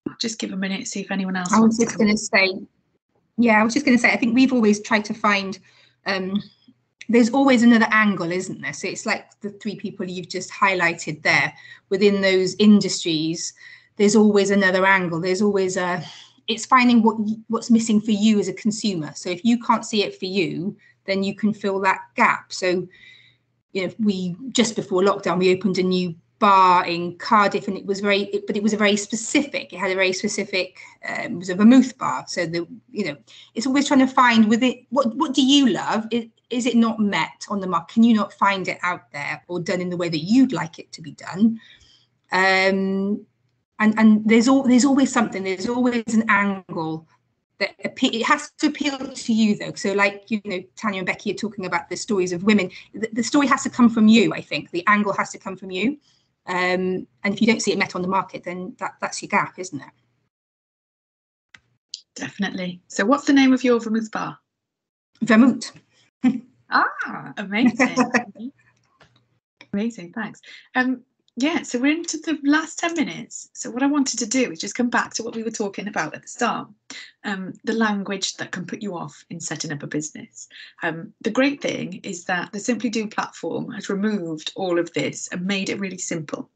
I'll just give a minute, see if anyone else wants to come. I was just going to say, I think we've always tried to find. There's always another angle, isn't there? So it's like the three people you've just highlighted there. Within those industries, there's always another angle. There's always it's finding what's missing for you as a consumer. So if you can't see it for you, then you can fill that gap. So, we just before lockdown, we opened a new bar in Cardiff, and it was a very specific. It had a very specific. It was a vermouth bar. So it's always trying to find with it what do you love? Is it not met on the market? Can you not find it out there or done in the way that you'd like it to be done? And there's always something. There's always an angle that it has to appeal to you, though. So, like Tania and Becky are talking about the stories of women. The story has to come from you. I think the angle has to come from you. And if you don't see it met on the market, then that's your gap, isn't it? Definitely. So, what's the name of your vermouth bar? Vermouth. Amazing. Amazing, thanks. Yeah, so we're into the last 10 minutes. So what I wanted to do is just come back to what we were talking about at the start, the language that can put you off in setting up a business. The great thing is that the Simply Do platform has removed all of this and made it really simple.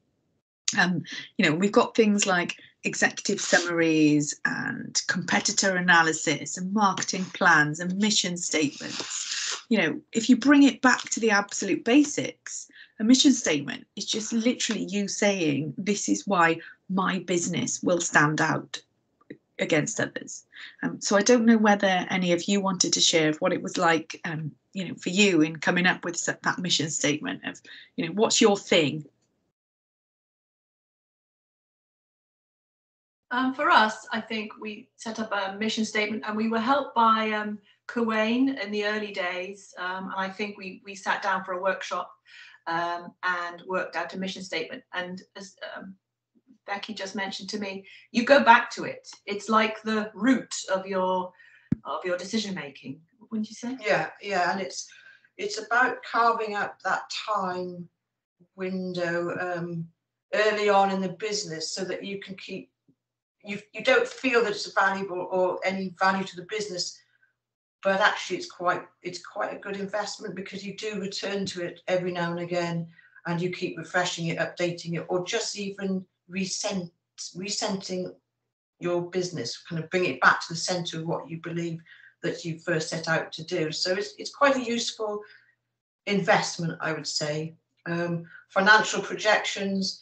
We've got things like executive summaries and competitor analysis and marketing plans and mission statements. If you bring it back to the absolute basics, a mission statement is just literally you saying, this is why my business will stand out against others. So I don't know whether any of you wanted to share what it was like, for you in coming up with that mission statement of, what's your thing? For us, I think we set up a mission statement, and we were helped by Chwarae in the early days. And I think we sat down for a workshop and worked out a mission statement. And as Becky just mentioned to me, you go back to it. It's like the root of your decision making. Wouldn't you say? Yeah, and it's about carving out that time window early on in the business so that you can keep. You don't feel that it's valuable or any value to the business, but actually it's quite a good investment, because you do return to it every now and again, and you keep refreshing it, updating it, or just even recenting your business, kind of bring it back to the center of what you believe that you first set out to do. So it's quite a useful investment, I would say. Financial projections.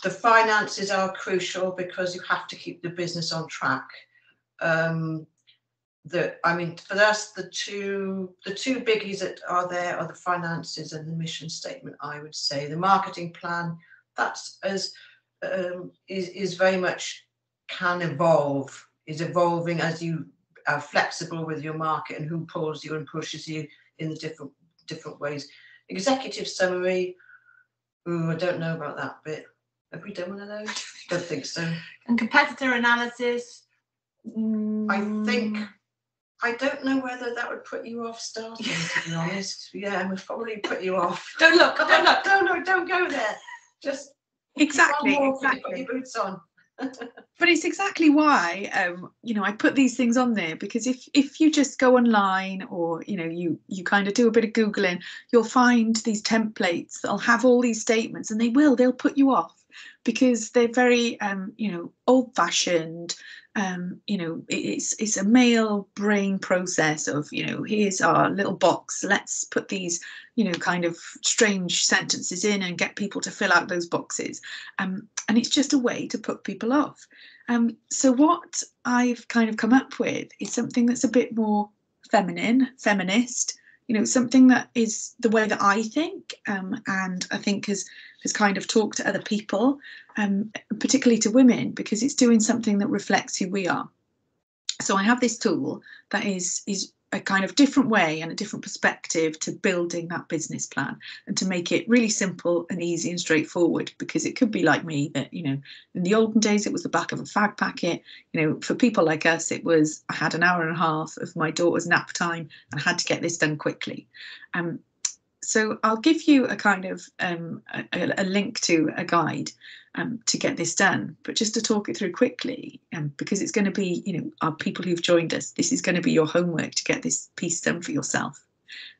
The finances are crucial because you have to keep the business on track. For us, the two biggies that are there are the finances and the mission statement, I would say. The marketing plan, that's is very much can evolve, is evolving as you are flexible with your market and who pulls you and pushes you in the different ways. Executive summary, I don't know about that bit. Have we done one of those? Don't think so. And competitor analysis. I don't know whether that would put you off starting, to be honest. Yeah, it would probably put you off. Don't look, don't go there. Just Exactly. Put your boots on. But it's exactly why I put these things on there, because if you just go online, or you kind of do a bit of Googling, you'll find these templates that'll have all these statements, and they'll put you off because they're very old-fashioned. It's a male brain process of here's our little box, let's put these kind of strange sentences in and get people to fill out those boxes, and it's just a way to put people off. So what I've kind of come up with is something that's a bit more feminist, something that is the way that I think, and I think has kind of talked to other people, particularly to women, because it's doing something that reflects who we are. So I have this tool that is a kind of different way and a different perspective to building that business plan, and to make it really simple and easy and straightforward, because it could be like me that, in the olden days, it was the back of a fag packet. For people like us, it was, I had an hour and a half of my daughter's nap time and I had to get this done quickly. So I'll give you a kind of a link to a guide to get this done, but just to talk it through quickly, because it's going to be, our people who've joined us, this is going to be your homework to get this piece done for yourself.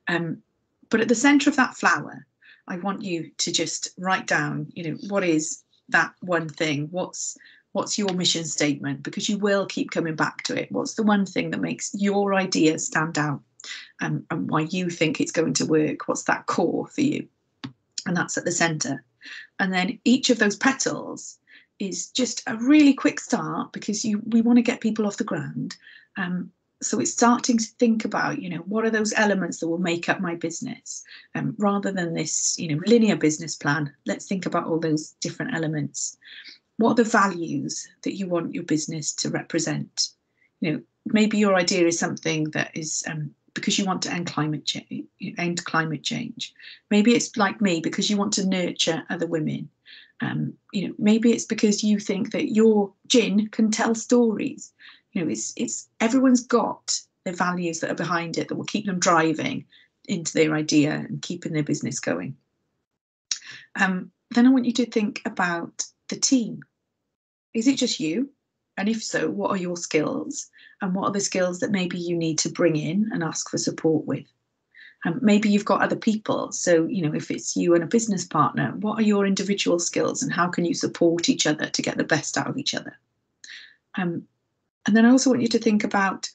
But at the centre of that flower, I want you to just write down, what is that one thing? What's your mission statement? Because you will keep coming back to it. What's the one thing that makes your idea stand out? And why you think it's going to work? What's that core for you? And that's at the centre. And then each of those petals is just a really quick start, because we want to get people off the ground. So it's starting to think about, what are those elements that will make up my business? Rather than this, linear business plan, let's think about all those different elements. What are the values that you want your business to represent? Maybe your idea is something that is because you want to end climate change. Maybe it's like me, because you want to nurture other women. Maybe it's because you think that your gin can tell stories. It's everyone's got their values that are behind it that will keep them driving into their idea and keeping their business going. then I want you to think about the team. Is it just you? And if so, what are your skills? And what are the skills that maybe you need to bring in and ask for support with? Maybe you've got other people. So, you know, if it's you and a business partner, what are your individual skills and how can you support each other to get the best out of each other? And then I also want you to think about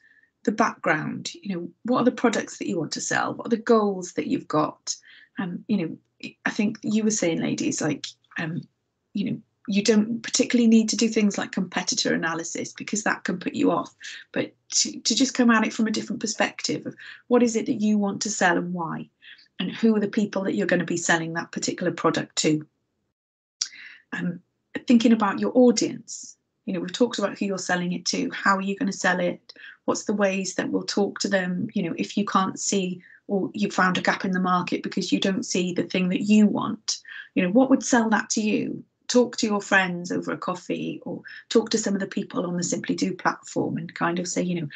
the background. You know, what are the products that you want to sell? What are the goals that you've got? You know, I think you were saying, ladies, like, you know, you don't particularly need to do things like competitor analysis because that can put you off, but to just come at it from a different perspective of what is it that you want to sell and why, and who are the people that you're going to be selling that particular product to. Thinking about your audience. You know, we've talked about who you're selling it to, how are you going to sell it, what's the ways that we'll talk to them, you know, if you can't see or you've found a gap in the market because you don't see the thing that you want, you know, what would sell that to you? Talk to your friends over a coffee or talk to some of the people on the Simply Do platform and kind of say, you know,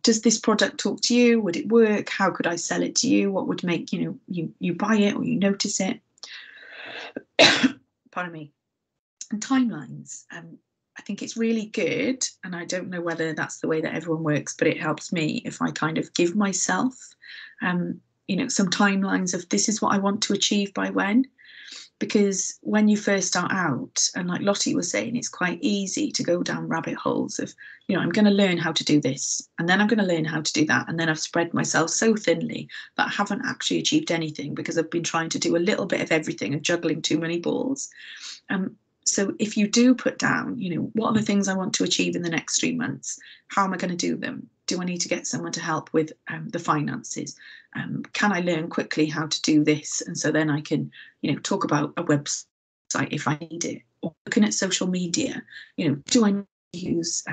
does this product talk to you? Would it work? How could I sell it to you? What would make, you know, you buy it or you notice it? Pardon me. And timelines. I think it's really good, and I don't know whether that's the way that everyone works, but it helps me if I kind of give myself, you know, some timelines of this is what I want to achieve by when. Because when you first start out, and like Lottie was saying, it's quite easy to go down rabbit holes of, you know, I'm going to learn how to do this, and then I'm going to learn how to do that. And then I've spread myself so thinly that I haven't actually achieved anything because I've been trying to do a little bit of everything and juggling too many balls. So if you do put down, you know, what are the things I want to achieve in the next 3 months? How am I going to do them? Do I need to get someone to help with the finances? Can I learn quickly how to do this? And so then I can, you know, talk about a website if I need it. Or looking at social media, you know, do I need to use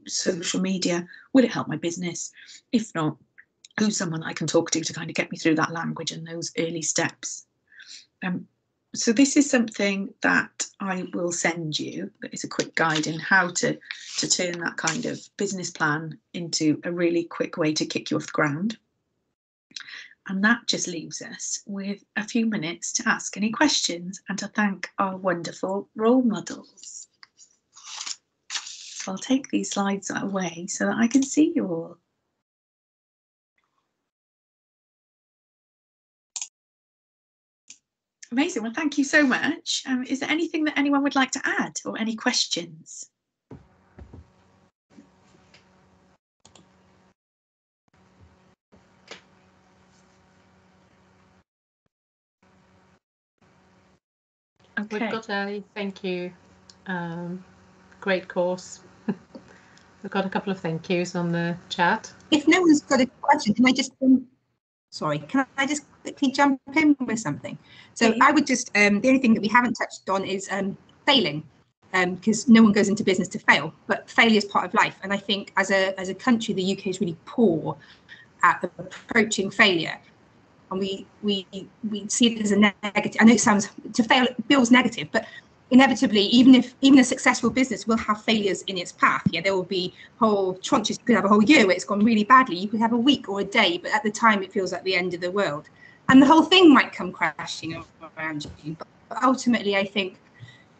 social media? Will it help my business? If not, who's someone I can talk to kind of get me through that language and those early steps? So this is something that I will send you. That is a quick guide in how to turn that kind of business plan into a really quick way to kick you off the ground. And that just leaves us with a few minutes to ask any questions and to thank our wonderful role models. So I'll take these slides away so that I can see you all. Amazing. Well, thank you so much. Is there anything that anyone would like to add or any questions? Okay. We've got a thank you. Great course. We've got a couple of thank yous on the chat. If no one's got a question, can I just quickly jump in with something? So I would just, the only thing that we haven't touched on is failing, because no one goes into business to fail, but failure is part of life. And I think as a country, the UK is really poor at approaching failure. And we see it as a negative. I know it sounds, to fail feels negative, but inevitably, even a successful business will have failures in its path. Yeah, there will be whole tranches. You could have a whole year where it's gone really badly. You could have a week or a day, but at the time it feels like the end of the world. And the whole thing might come crashing around you. But ultimately, I think,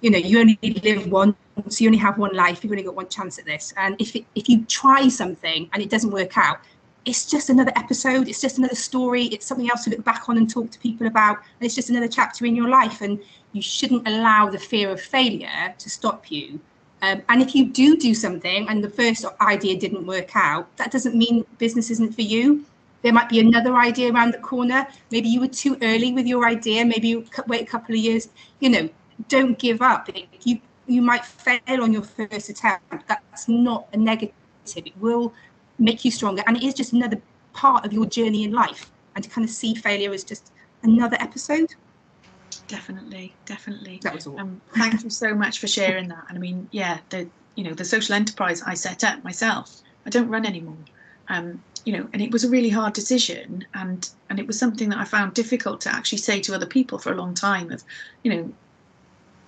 you know, you only live once, you only have one life, you've only got one chance at this. And if you try something and it doesn't work out, it's just another episode, it's just another story, it's something else to look back on and talk to people about, and it's just another chapter in your life. And you shouldn't allow the fear of failure to stop you. And if you do something and the first idea didn't work out, that doesn't mean business isn't for you. There might be another idea around the corner. Maybe you were too early with your idea, maybe you wait a couple of years. You know, don't give up. You might fail on your first attempt. That's not a negative. It will make you stronger, and it is just another part of your journey in life. And to kind of see failure as just another episode. Definitely. That was all. Thank you so much for sharing that. And I mean, yeah, the social enterprise I set up myself, I don't run anymore. You know, and it was a really hard decision, and it was something that I found difficult to actually say to other people for a long time. Of, you know,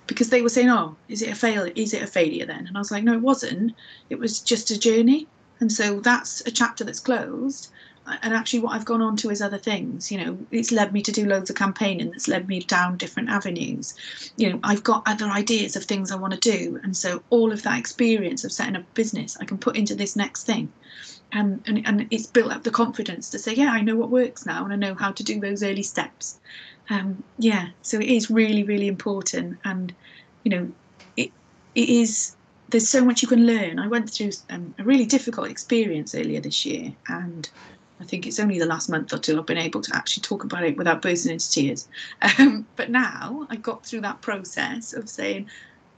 because they were saying, "Oh, is it a failure then?" And I was like, "No, it wasn't. It was just a journey." And so that's a chapter that's closed. and actually what I've gone on to is other things. You know, it's led me to do loads of campaigning, that's led me down different avenues. You know, I've got other ideas of things I want to do, and so all of that experience of setting up a business I can put into this next thing. And it's built up the confidence to say, yeah, I know what works now, and I know how to do those early steps. Yeah, so it is really, really important. And you know, it is, there's so much you can learn. I went through a really difficult experience earlier this year, and I think it's only the last month or two I've been able to actually talk about it without bursting into tears. But now I got through that process of saying,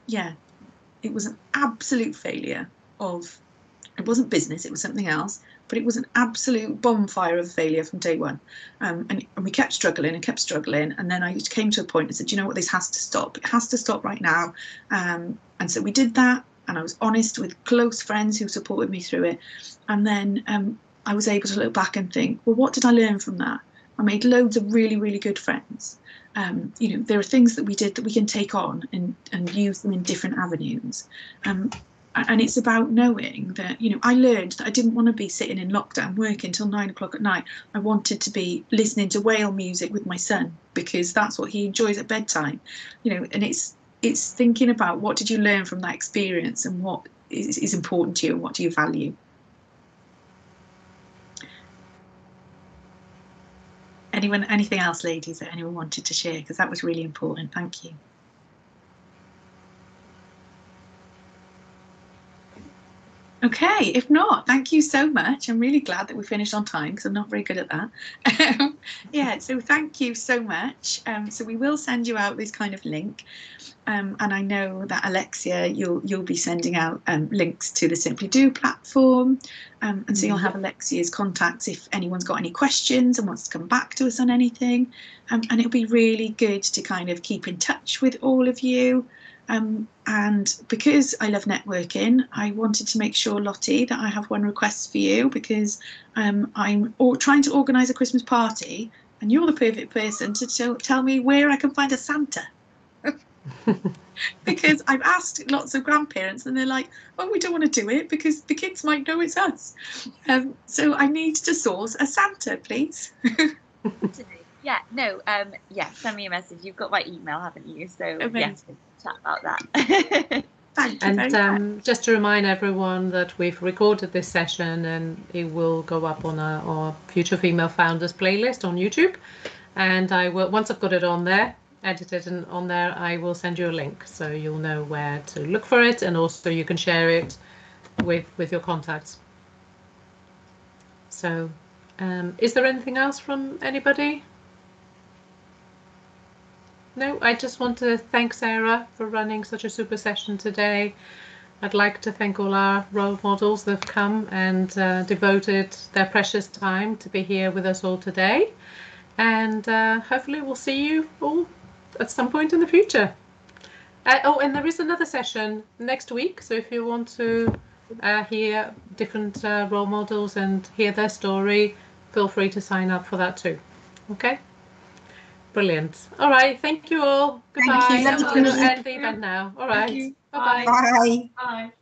yeah, it was an absolute failure of, it wasn't business, it was something else, but it was an absolute bonfire of failure from day one. And we kept struggling and kept struggling. And then I came to a point and said, you know what, this has to stop. It has to stop right now. And so we did that. And I was honest with close friends who supported me through it. And then I was able to look back and think, well, what did I learn from that? I made loads of really, really good friends. You know, there are things that we did that we can take on and use them in different avenues. And it's about knowing that, you know, I learned that I didn't want to be sitting in lockdown working till 9 o'clock at night. I wanted to be listening to whale music with my son, because that's what he enjoys at bedtime. You know, and it's thinking about what did you learn from that experience, and what is important to you, and what do you value. Anything else, ladies, that anyone wanted to share? Because that was really important. Thank you. Okay, if not, thank you so much. I'm really glad that we finished on time, because I'm not very good at that. Yeah, so thank you so much. So we will send you out this kind of link. And I know that Alexia, you'll be sending out links to the Simply Do platform. And so you'll have Alexia's contacts if anyone's got any questions and wants to come back to us on anything. And it'll be really good to kind of keep in touch with all of you. And because I love networking, I wanted to make sure, Lottie, that I have one request for you, because I'm trying to organise a Christmas party, and you're the perfect person to tell me where I can find a Santa. Because I've asked lots of grandparents and they're like, oh, we don't want to do it because the kids might know it's us. So I need to source a Santa, please. Yeah, no, yeah, send me a message. You've got my email, haven't you? So yes, chat about that. Thank you very much. Just to remind everyone that we've recorded this session, and it will go up on our Future Female Founders playlist on YouTube. And I will, once I've got it on there, edited and on there, I will send you a link so you'll know where to look for it, and also you can share it with your contacts. So is there anything else from anybody? No, I just want to thank Sarah for running such a super session today. I'd like to thank all our role models that have come and devoted their precious time to be here with us all today. And hopefully we'll see you all at some point in the future. Oh, and there is another session next week. So if you want to hear different role models and hear their story, feel free to sign up for that too. Okay? Brilliant. All right. Thank you all. Goodbye. Thank you. I'm going to end the event now. All right. Bye-bye. Bye. Bye.